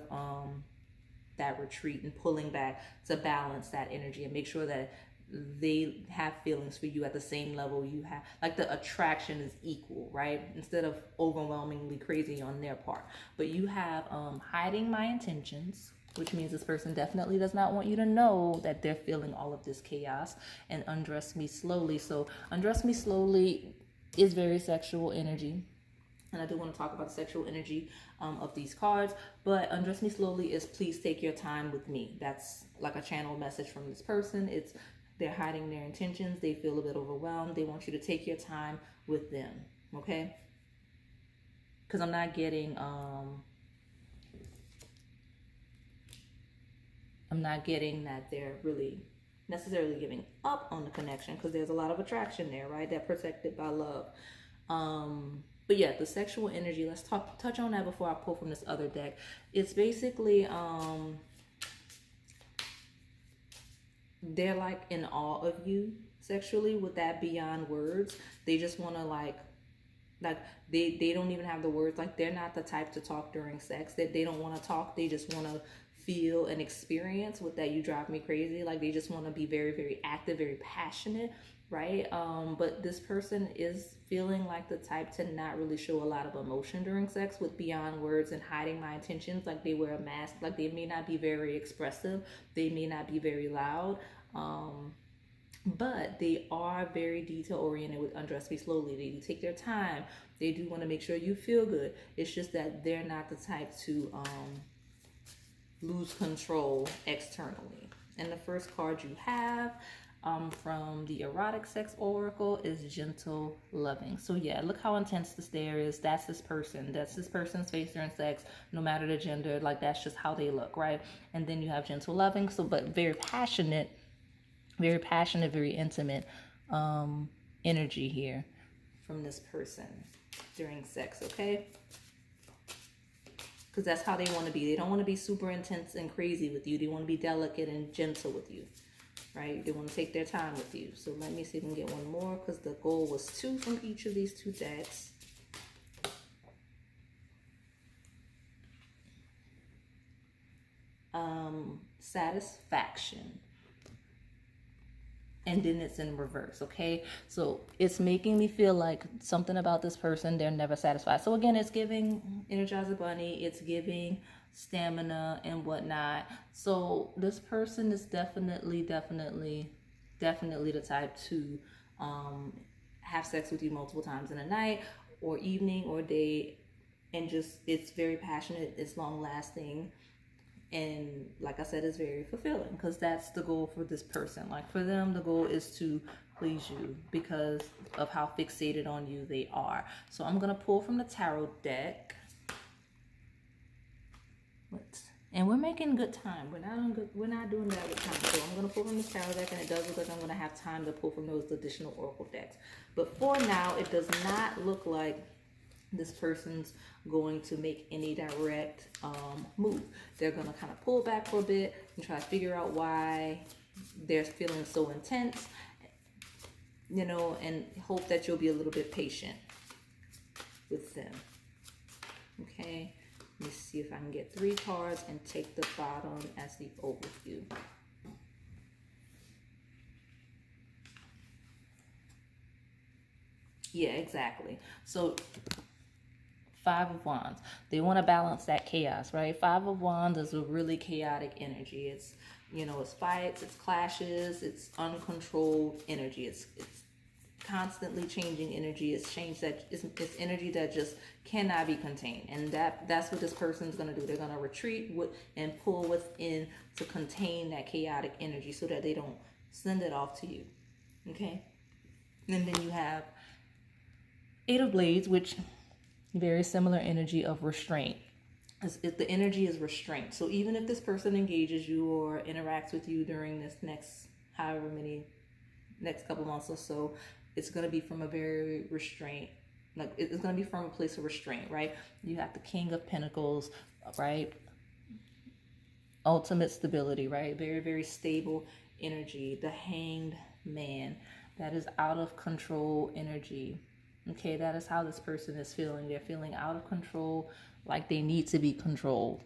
that retreat and pulling back to balance that energy and make sure that they have feelings for you at the same level you have, like the attraction is equal, right? Instead of overwhelmingly crazy on their part. But you have hiding my intentions, which means this person definitely does not want you to know that they're feeling all of this chaos, and undress me slowly. So undress me slowly is very sexual energy. And I do want to talk about the sexual energy of these cards, but undress me slowly is please take your time with me. That's like a channel message from this person. It's they're hiding their intentions. They feel a bit overwhelmed. They want you to take your time with them, okay? Because I'm not getting that they're really necessarily giving up on the connection, because there's a lot of attraction there, right? That protected by love. But yeah, the sexual energy, let's touch on that before I pull from this other deck. It's basically, they're like in awe of you sexually with that beyond words. They just want to like they don't even have the words. Like they're not the type to talk during sex. That they don't want to talk. They just want to feel and experience with that. You drive me crazy. Like they just want to be very, very active, very passionate. Right? But this person is feeling like the type to not really show a lot of emotion during sex with beyond words and hiding my intentions. Like they wear a mask. Like they may not be very expressive. They may not be very loud. But they are very detail oriented with undress me slowly. They do take their time. They do want to make sure you feel good. It's just that they're not the type to lose control externally. And the first card you have from the erotic sex oracle is gentle loving. So yeah, look how intense the stare is. That's this person. That's this person's face during sex, no matter the gender. Like that's just how they look, right? And then you have gentle loving. So but very passionate, very intimate energy here from this person during sex, okay? Because that's how they want to be. They don't want to be super intense and crazy with you. They want to be delicate and gentle with you. Right? They want to take their time with you. So let me see if we can get one more, because the goal was 2 from each of these 2 decks. Satisfaction. And then it's in reverse, okay? So it's making me feel like something about this person, they're never satisfied. So again, it's giving Energizer Bunny, it's giving stamina and whatnot. So this person is definitely the type to have sex with you multiple times in a night or evening or day, and just it's very passionate, it's long lasting, and like I said, it's very fulfilling, because that's the goal for this person. Like for them, the goal is to please you because of how fixated on you they are. So I'm gonna pull from the tarot deck. And we're making good time. We're not doing bad with time. So I'm gonna pull from the tarot deck, and it does look like I'm gonna have time to pull from those additional oracle decks. But for now, it does not look like this person's going to make any direct move. They're going to kind of pull back for a bit and try to figure out why they're feeling so intense, you know, and hope that you'll be a little bit patient with them. Okay, let me see if I can get 3 cards and take the bottom as the overview. Yeah, exactly. So 5 of Wands. They want to balance that chaos, right? 5 of Wands is a really chaotic energy. It's, you know, it's fights, it's clashes, it's uncontrolled energy. It's constantly changing energy. It's it's energy that just cannot be contained. And that's what this person's going to do. They're going to retreat and pull within to contain that chaotic energy so that they don't send it off to you. Okay? And then you have 8 of Blades, which very similar energy of restraint. The energy is restraint. So even if this person engages you or interacts with you during this next couple months or so, it's going to be from a very restraint. Like it's going to be from a place of restraint, right? You have the King of Pentacles, right? Ultimate stability, right? Very, very stable energy. The Hanged Man, that is out of control energy. Okay, that is how this person is feeling. They're feeling out of control, like they need to be controlled.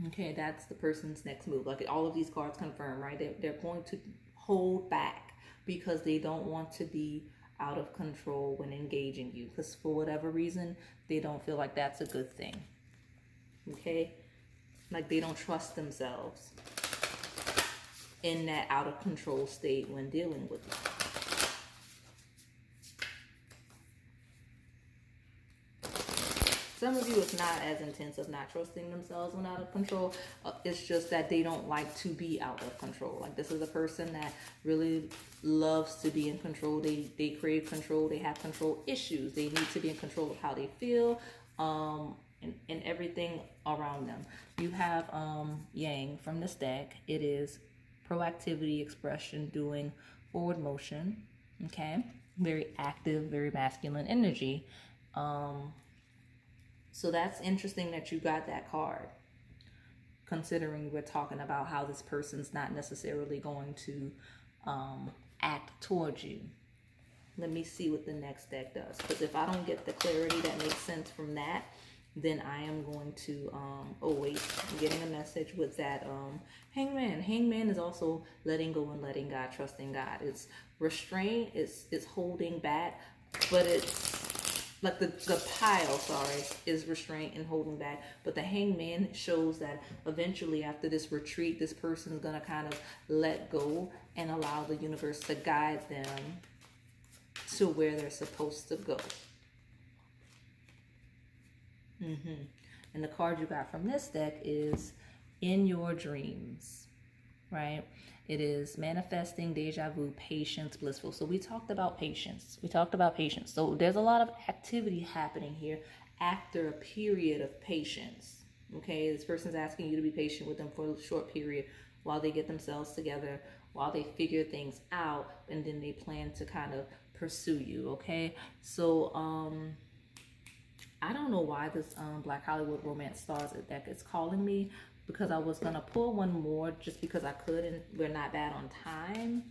Okay, that's the person's next move. Like all of these cards confirm, right? They're going to hold back because they don't want to be out of control when engaging you. Because for whatever reason, they don't feel like that's a good thing. Okay? Like they don't trust themselves in that out of control state when dealing with you. Some of you, it's not as intense of not trusting themselves when out of control. It's just that they don't like to be out of control. Like this is a person that really loves to be in control. They crave control. They have control issues. They need to be in control of how they feel and everything around them. You have Yang from this deck. It is proactivity, expression, doing, forward motion. Okay? Very active, very masculine energy. So that's interesting that you got that card, considering we're talking about how this person's not necessarily going to act towards you. Let me see what the next deck does. Because if I don't get the clarity that makes sense from that, then I am going to, oh wait, I'm getting a message with that Hangman. Hangman is also letting go and letting God, trusting God. It's restraint, it's holding back, but it's like the pile, is restraint and holding back. But the Hangman shows that eventually after this retreat, this person's going to kind of let go and allow the universe to guide them to where they're supposed to go. And the card you got from this deck is In Your Dreams, right? It is manifesting, deja vu, patience, blissful. So we talked about patience. So there's a lot of activity happening here after a period of patience. Okay, this person's asking you to be patient with them for a short period while they get themselves together, while they figure things out, and then they plan to kind of pursue you. Okay, so I don't know why this Black Hollywood Romance Stars deck is calling me, because I was going to pull one more just because I could, and we're not bad on time.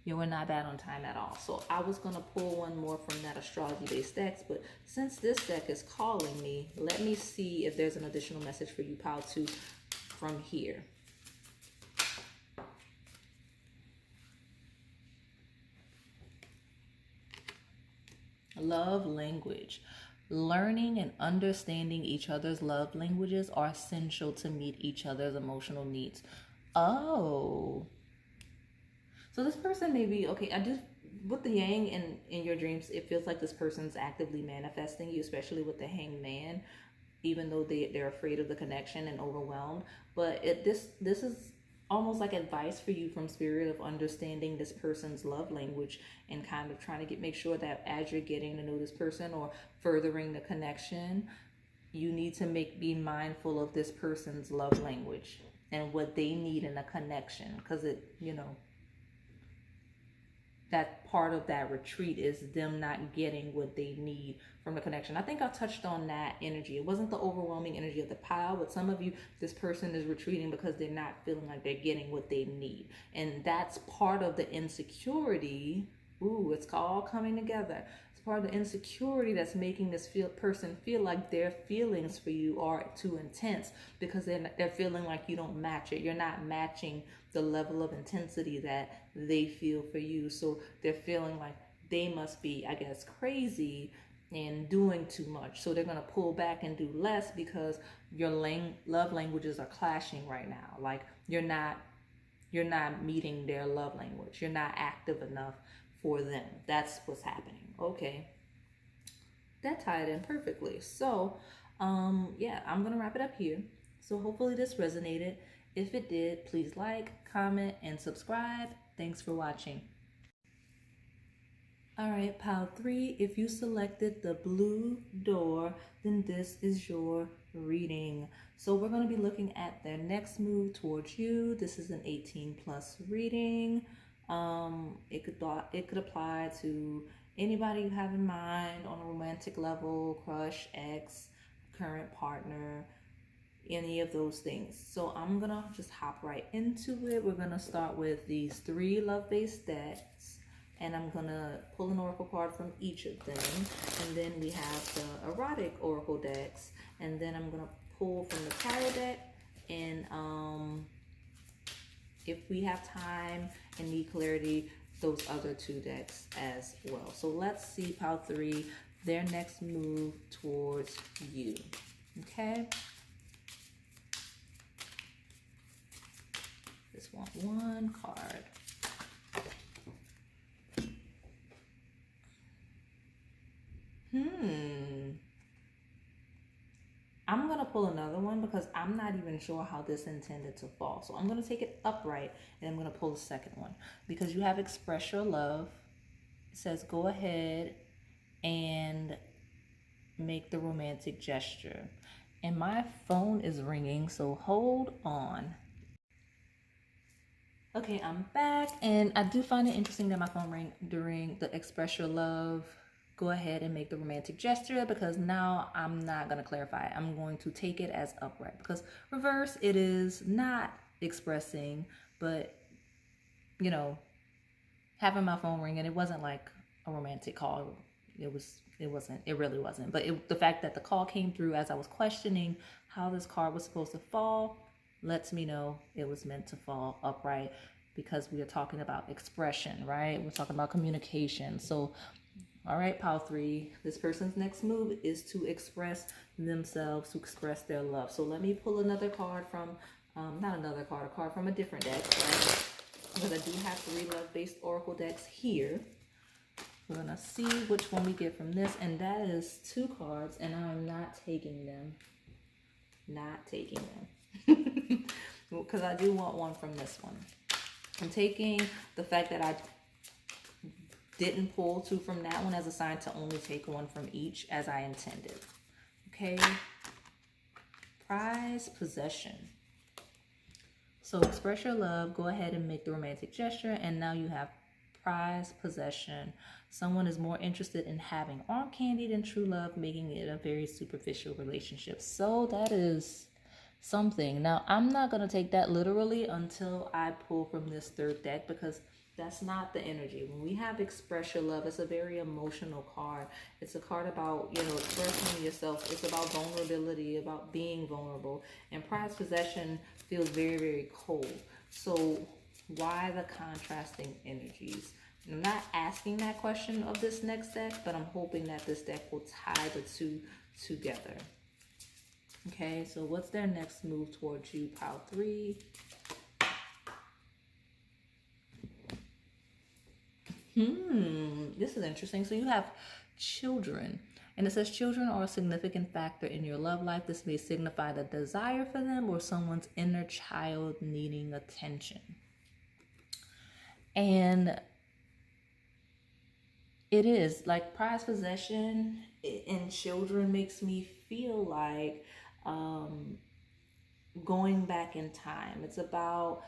Yeah, we're not bad on time at all. So I was going to pull one more from that astrology-based decks, but since this deck is calling me, let me see if there's an additional message for you, Pile 2, from here. Love language. Learning and understanding each other's love languages are essential to meet each other's emotional needs. Oh. So this person may be, okay, with the Yang in your dreams, it feels like this person's actively manifesting you, especially with the Hanged Man, even though they're afraid of the connection and overwhelmed. But this is almost like advice for you from Spirit of understanding this person's love language and kind of trying to make sure that as you're getting to know this person or furthering the connection, you need to be mindful of this person's love language and what they need in a connection, because it, that part of that retreat is them not getting what they need from the connection. I think I touched on that energy. It wasn't the overwhelming energy of the pile, but some of you, this person is retreating because they're not feeling like they're getting what they need. And that's part of the insecurity. Ooh, it's all coming together. It's part of the insecurity that's making this person feel like their feelings for you are too intense, because they're feeling like you don't match it. You're not matching the level of intensity that they feel for you. So they're feeling like they must be, I guess, crazy and doing too much. So they're going to pull back and do less because your love languages are clashing right now. Like you're not meeting their love language. You're not active enough for them. That's what's happening. Okay. That tied in perfectly. So, yeah, I'm going to wrap it up here. So hopefully this resonated. If it did, please like, comment, and subscribe. Thanks for watching. All right, pile 3, if you selected the blue door, then this is your reading. So we're going to be looking at their next move towards you. This is an 18 plus reading. It could apply to anybody you have in mind on a romantic level, crush, ex, current partner, any of those things. So I'm gonna just hop right into it. We're gonna start with these 3 love-based decks, and I'm gonna pull an oracle card from each of them, and then we have the erotic oracle decks, and then I'm gonna pull from the tarot deck, and if we have time and need clarity, those other 2 decks as well. So let's see, pile 3, their next move towards you. Okay. Just want 1 card. I'm going to pull another one because I'm not even sure how this intended to fall. So I'm going to take it upright and I'm going to pull the second one because you have express your love. It says go ahead and make the romantic gesture. And my phone is ringing, so hold on. Okay, I'm back, and I do find it interesting that my phone rang during the express your love, go ahead and make the romantic gesture, because now I'm not going to clarify it. I'm going to take it as upright, because reverse, it is not expressing, but, you know, having my phone ring, and it wasn't like a romantic call. It really wasn't. But the fact that the call came through as I was questioning how this card was supposed to fall lets me know it was meant to fall upright, because we are talking about expression, right? We're talking about communication. So, all right, pile 3, this person's next move is to express themselves, to express their love. So let me pull another card from, a card from a different deck, right? Because I do have 3 love-based oracle decks here. We're gonna see which one we get from this, and that is 2 cards, and I'm not taking them. Not taking them. Because I do want one from this one. I'm taking the fact that I didn't pull 2 from that one as a sign to only take 1 from each as I intended. Okay. Prize possession. So express your love, go ahead and make the romantic gesture, and now you have prize possession. Someone is more interested in having arm candy than true love, making it a very superficial relationship. So that is something. Now, I'm not going to take that literally until I pull from this 3rd deck, because that's not the energy. When we have express your love, it's a very emotional card. It's a card about, expressing yourself. It's about vulnerability, about being vulnerable. And prize possession feels very, very cold. So why the contrasting energies? I'm not asking that question of this next deck, but I'm hoping that this deck will tie the 2 together. Okay, so what's their next move towards you, pile 3? This is interesting. So you have children, and it says children are a significant factor in your love life. This may signify the desire for them or someone's inner child needing attention. And it is like prize possession and children makes me feel like going back in time. It's about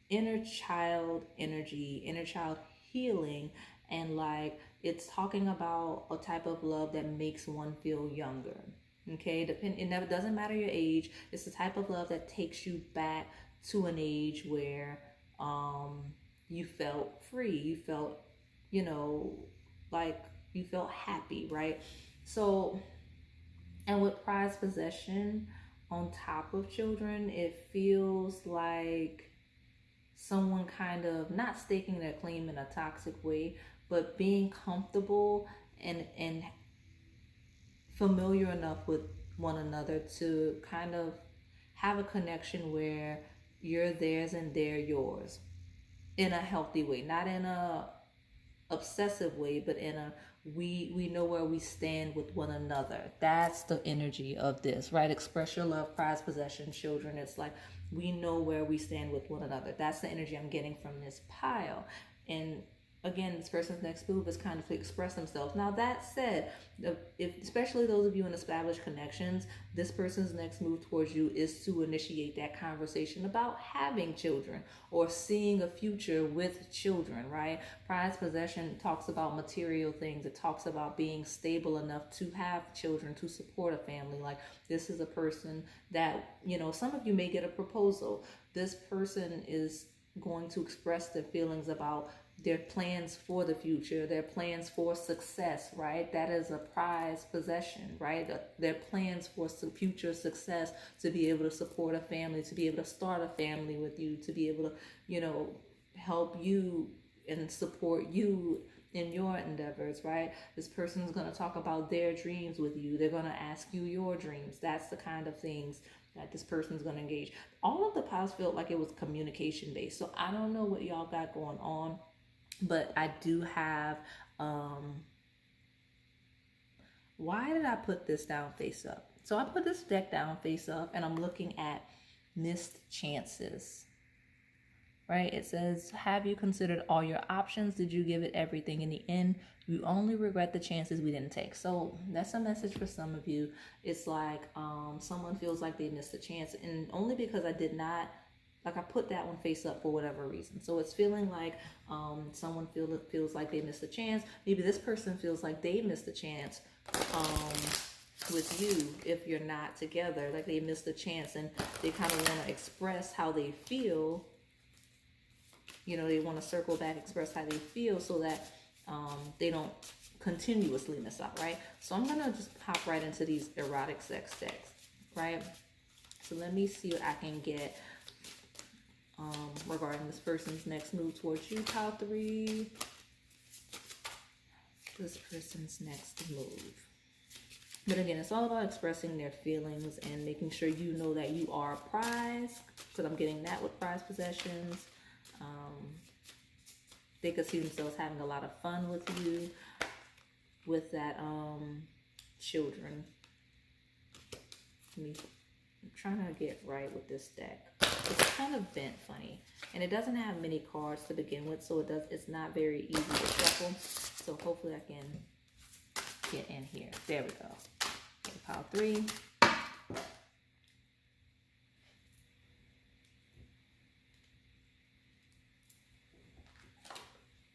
inner child energy, inner child healing, and like it's talking about a type of love that makes one feel younger. Okay, it never doesn't matter your age. It's the type of love that takes you back to an age where you felt free, you felt, you know, like you felt happy, right? So, and with prized possession on top of children, it feels like someone kind of not staking their claim in a toxic way, but being comfortable and familiar enough with one another to kind of have a connection where you're theirs and they're yours in a healthy way, not in a obsessive way, but in a we know where we stand with one another. That's the energy of this, right? Express your love, prize possession, children. It's like we know where we stand with one another. That's the energy I'm getting from this pile. And again, this person's next move is kind of to express themselves. Now that said, if especially those of you in established connections, this person's next move towards you is to initiate that conversation about having children or seeing a future with children, right? Prized possession talks about material things. It talks about being stable enough to have children, to support a family. Like this is a person that, you know, some of you may get a proposal. This person is going to express their feelings about their plans for the future, their plans for success, right? That is a prized possession, right? Their plans for some future success, to be able to support a family, to be able to start a family with you, to be able to, you know, help you and support you in your endeavors, right? This person is going to talk about their dreams with you. They're going to ask you your dreams. That's the kind of things that this person's going to engage. All of the piles felt like it was communication based. So I don't know what y'all got going on, but I do have, why did I put this down face up? So I put this deck down face up and I'm looking at missed chances, right? It says, have you considered all your options? Did you give it everything in the end? You only regret the chances we didn't take. So that's a message for some of you. It's like someone feels like they missed a chance, and only because I did not, like I put that one face up for whatever reason. So it's feeling like someone feels like they missed a chance. Maybe this person feels like they missed a chance with you if you're not together. Like they missed a chance and they kind of want to express how they feel. You know, they want to circle back, express how they feel so that they don't continuously miss out, right? So I'm going to just hop right into these erotic sex decks, right? So let me see what I can get regarding this person's next move towards you, pile 3. This person's next move. But again, it's all about expressing their feelings and making sure you know that you are prized, because I'm getting that with prized possessions. They could see themselves having a lot of fun with you, with that children. I'm trying to get right with this deck. It's kind of bent funny, and it doesn't have many cards to begin with, so it's not very easy to shuffle. So hopefully I can get in here. There we go. Okay, pile 3.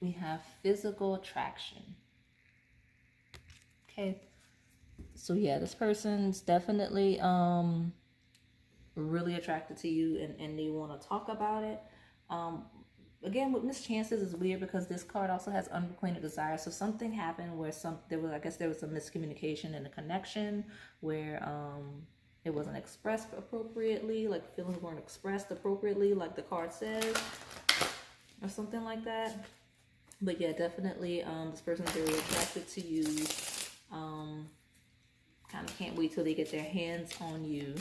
We have physical attraction. Okay. So yeah, this person's definitely really attracted to you, and they want to talk about it. Again, with missed chances is weird because this card also has unrequited desire. So something happened where there was a miscommunication in the connection where it wasn't expressed appropriately, like feelings weren't expressed appropriately, like the card says, or something like that. But yeah, definitely this person's very attracted to you. Kind of can't wait till they get their hands on you.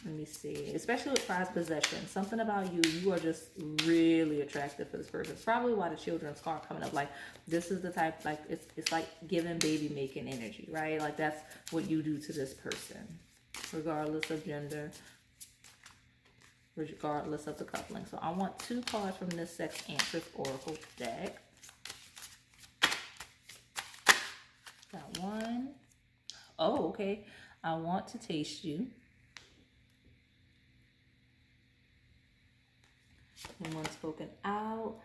Let me see. Especially with prized possession. Something about you, you are just really attractive for this person. It's probably why the children's card coming up. Like, this is the type, like, it's like giving baby making energy, right? Like, that's what you do to this person. Regardless of gender. Regardless of the coupling. So I want 2 cards from this Sex Answers Oracle deck. Got 1. Oh, okay. I want to taste you. And 1 spoken out.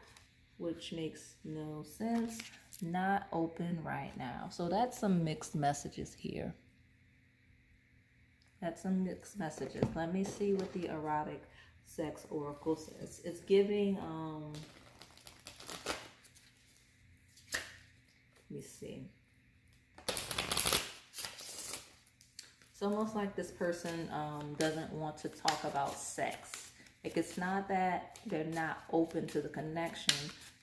which makes no sense. Not open right now. So that's some mixed messages here. That's some mixed messages. Let me see what the erotic sex oracle says. It's giving, let me see. It's almost like this person doesn't want to talk about sex. Like, it's not that they're not open to the connection.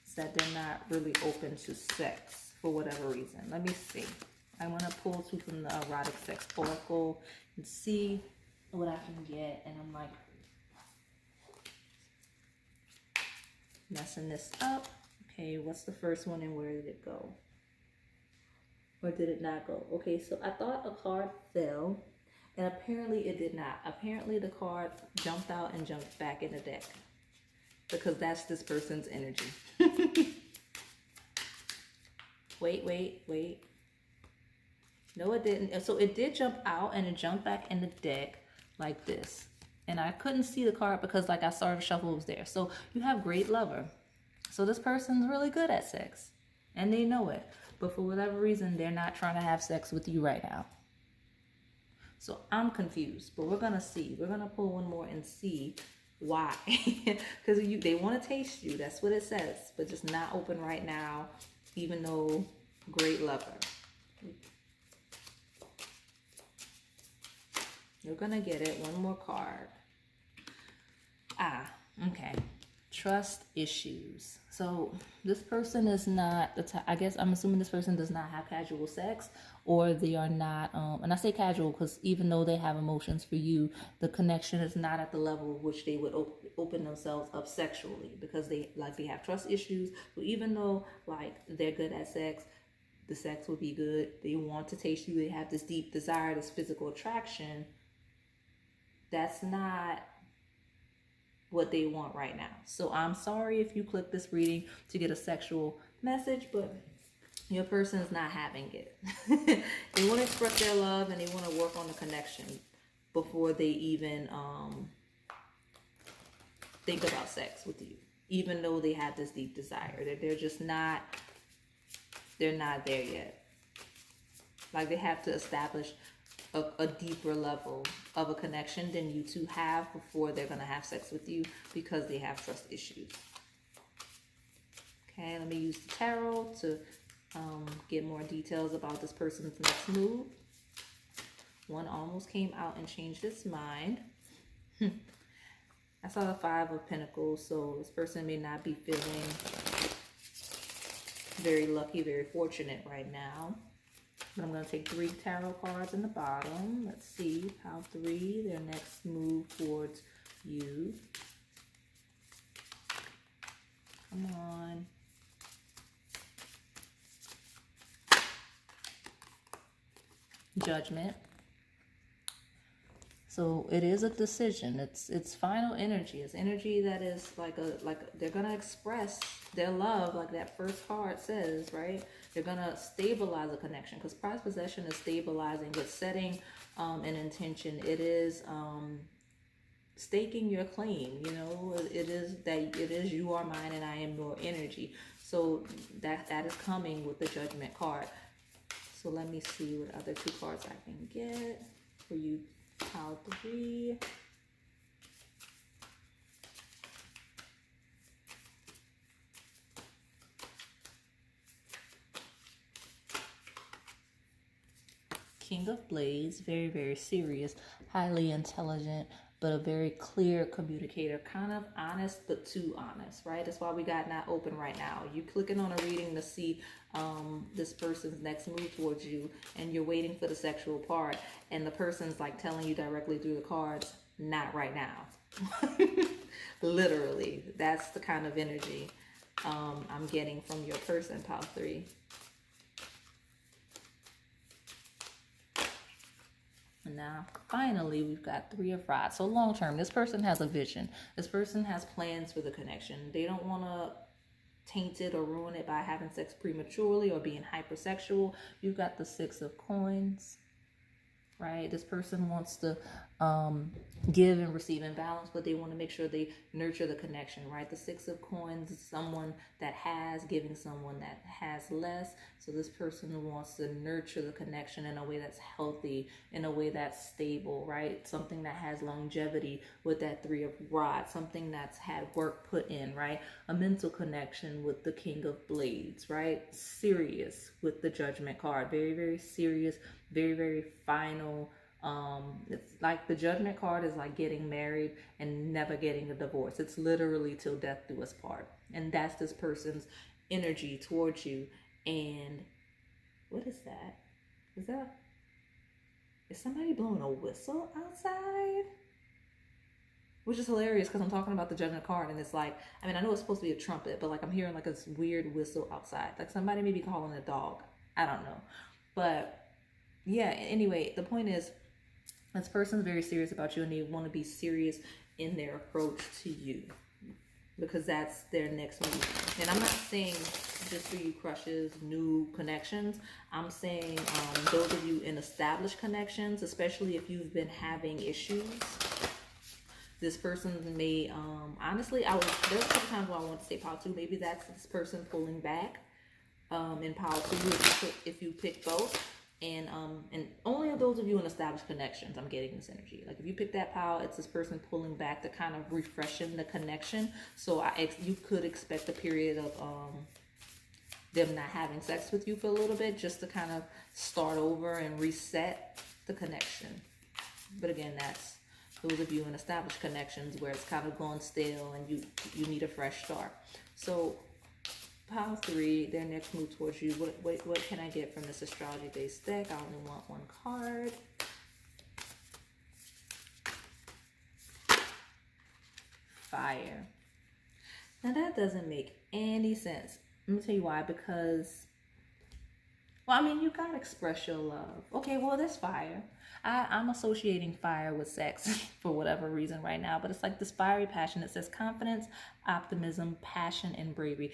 It's that they're not really open to sex for whatever reason. Let me see. I want to pull two from the erotic sex oracle and see what I can get. And I'm like messing this up. Okay, what's the first one and where did it go? Or did it not go? Okay, so I thought a card fell, and apparently it did not. Apparently the card jumped out and jumped back in the deck, because that's this person's energy. Wait. No, it didn't. So it did jump out and it jumped back in the deck like this. And I couldn't see the card because, like, I saw the shuffle was there. So you have great lover. So this person's really good at sex, and they know it. But for whatever reason, they're not trying to have sex with you right now. So I'm confused, but we're going to see. We're going to pull one more and see why. Because they want to taste you. That's what it says. But just not open right now, even though great lover. You're going to get it. One more card. Okay. Trust issues. So this person is not the type, I guess I'm assuming this person does not have casual sex, or they are not, and I say casual because even though they have emotions for you, the connection is not at the level which they would open themselves up sexually, because they have trust issues. So even though like they're good at sex, the sex will be good, they want to taste you, they have this deep desire, this physical attraction, that's not what they want right now. So I'm sorry if you click this reading to get a sexual message, but your person is not having it. They want to express their love and they want to work on the connection before they even think about sex with you, even though they have this deep desire. They're just not, they're not there yet. Like, they have to establish a deeper level of a connection than you two have before they're going to have sex with you, because they have trust issues. Okay, let me use the tarot to get more details about this person's next move. One almost came out and changed its mind. I saw the Five of Pentacles, so this person may not be feeling very lucky, very fortunate right now. But I'm going to take 3 tarot cards in the bottom. Let's see how 3, their next move towards you. Come on. Judgment. So it is a decision. It's final energy. It's energy that is like they're gonna express their love, like that first card says, right? They're gonna stabilize a connection, because prized possession is stabilizing. It's setting an intention. It is staking your claim. You know, it is you are mine and I am your energy. So that is coming with the Judgment card. So let me see what other 2 cards I can get for you. Pile 3. King of Blades, very, very serious, highly intelligent, but a very clear communicator, kind of honest, but too honest, right? That's why we got not open right now. You clicking on a reading to see this person's next move towards you, and you're waiting for the sexual part, and the person's like telling you directly through the cards, not right now. Literally, that's the kind of energy I'm getting from your person, pile 3. And now, finally, we've got 3 of Rods. So long term, this person has a vision. This person has plans for the connection. They don't want to taint it or ruin it by having sex prematurely or being hypersexual. You've got the 6 of Coins, right? This person wants to give and receive in balance, but they want to make sure they nurture the connection, right? The Six of Coins is someone that has, giving someone that has less. So this person wants to nurture the connection in a way that's healthy, in a way that's stable, right? Something that has longevity with that Three of Rods, something that's had work put in, right? A mental connection with the King of Blades, right? Serious with the Judgment card. Very, very serious, very, very final. It's like the Judgment card is like getting married and never getting a divorce. It's literally till death do us part. And that's this person's energy towards you. And what is that? Is somebody blowing a whistle outside? Which is hilarious because I'm talking about the Judgment card and it's like, I mean, I know it's supposed to be a trumpet, but like I'm hearing like this weird whistle outside. Like somebody may be calling a dog. I don't know. But yeah, anyway, the point is, this person's very serious about you and they want to be serious in their approach to you because that's their next move. And I'm not saying just for you crushes, new connections. I'm saying those of you in established connections, especially if you've been having issues, this person may, honestly, there's a couple times where I want to say pile 2. Maybe that's this person pulling back in pile 2 if you pick both. And only of those of you in established connections, I'm getting this energy. Like if you pick that pile, it's this person pulling back to kind of refreshing the connection. So you could expect a period of them not having sex with you for a little bit, just to kind of start over and reset the connection. But again, that's those of you in established connections where it's kind of gone stale and you need a fresh start. So pile 3, their next move towards you. What can I get from this astrology based deck? I only want one card. Fire. Now that doesn't make any sense. Let me tell you why. Because, well, I mean, you gotta express your love. Okay, well, there's fire. I'm associating fire with sex for whatever reason right now, but it's like this fiery passion. It says confidence, optimism, passion, and bravery.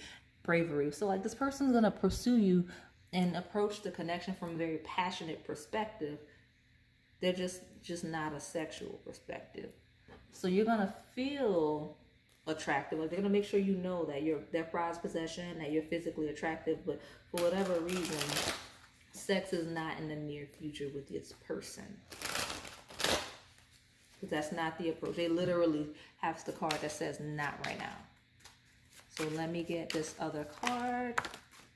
So like this person's gonna pursue you and approach the connection from a very passionate perspective. They're just not a sexual perspective. So you're gonna feel attractive. Like they're gonna make sure you know that you're their prized possession, that you're physically attractive, but for whatever reason, sex is not in the near future with this person. Because that's not the approach. They literally have the card that says not right now. So let me get this other card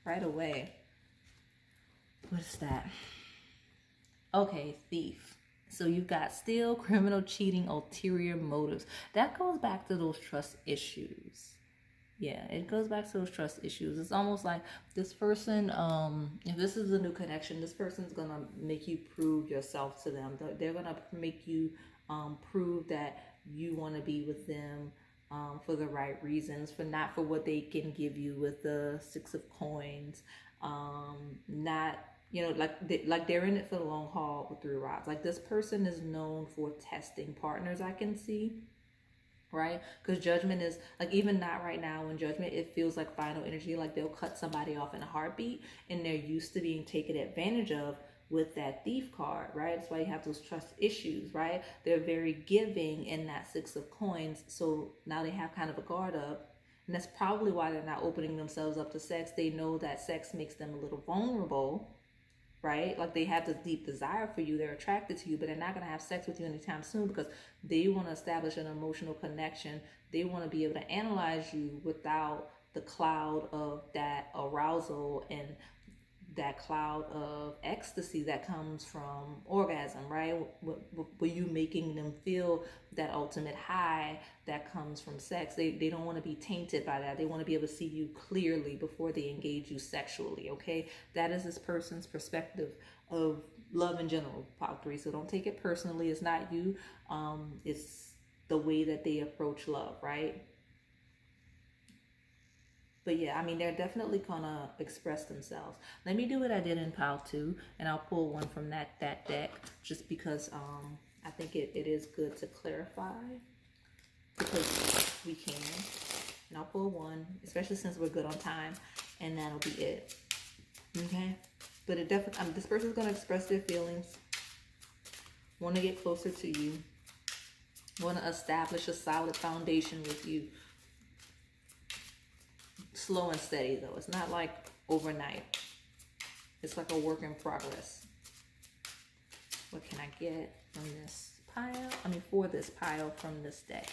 right away. What is that? Okay, thief. So you've got steal, criminal, cheating, ulterior motives. That goes back to those trust issues. Yeah, it goes back to those trust issues. It's almost like this person, if this is a new connection, this person's going to make you prove yourself to them. They're going to make you prove that you want to be with them for the right reasons, not for what they can give you with the Six of Coins. Not, you know, like they're in it for the long haul with Three Rods. Like this person is known for testing partners, I can see. Right? Because Judgment is like, even not right now in Judgment, it feels like final energy. Like they'll cut somebody off in a heartbeat and they're used to being taken advantage of with that Thief card, right? That's why you have those trust issues, right? They're very giving in that Six of Coins. So now they have kind of a guard up. And that's probably why they're not opening themselves up to sex. They know that sex makes them a little vulnerable, right? Like they have this deep desire for you. They're attracted to you, but they're not going to have sex with you anytime soon because they want to establish an emotional connection. They want to be able to analyze you without the cloud of that arousal and that cloud of ecstasy that comes from orgasm, right? Were you making them feel that ultimate high that comes from sex? They don't want to be tainted by that. They want to be able to see you clearly before they engage you sexually, okay? That is this person's perspective of love in general, Pile 3. So don't take it personally. It's not you. It's the way that they approach love, right? But yeah, I mean, they're definitely gonna express themselves. Let me do what I did in Pile 2, and I'll pull one from that deck, just because I think it is good to clarify, because we can. And I'll pull one, especially since we're good on time, and that'll be it. Okay? But it definitely, this person's gonna express their feelings. want to get closer to you, want to establish a solid foundation with you. Slow and steady though. It's not like overnight. It's like a work in progress. What can I get from this pile? I mean, for this pile from this deck.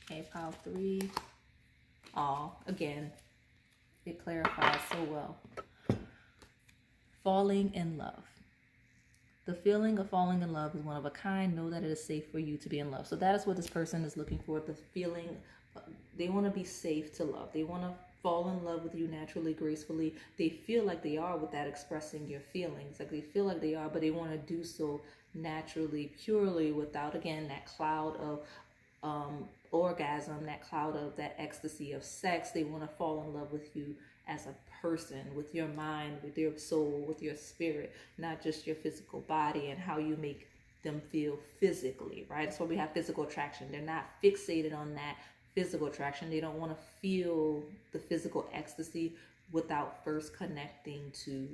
Okay, pile 3. Oh, again, it clarifies so well. Falling in love. The feeling of falling in love is one of a kind. Know that it is safe for you to be in love. So that is what this person is looking for. The feeling, they want to be safe to love. They want to fall in love with you naturally, gracefully. They feel like they are without expressing your feelings. Like they feel like they are, but they want to do so naturally, purely, without, again, that cloud of orgasm, that cloud of that ecstasy of sex. They want to fall in love with you as a person, with your mind, with your soul, with your spirit, not just your physical body and how you make them feel physically, right? That's why we have physical attraction. They're not fixated on that physical attraction. They don't want to feel the physical ecstasy without first connecting to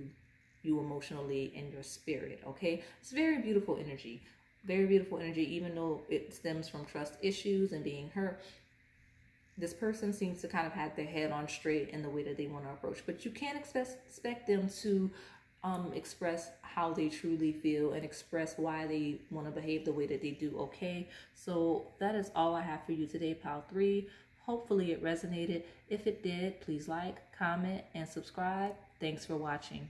you emotionally and your spirit. Okay, it's very beautiful energy. Very beautiful energy, even though it stems from trust issues and being hurt. This person seems to kind of have their head on straight in the way that they want to approach, but you can't expect them to express how they truly feel and express why they want to behave the way that they do. Okay, so that is all I have for you today, pile 3. Hopefully it resonated. If it did, please like, comment, and subscribe. Thanks for watching.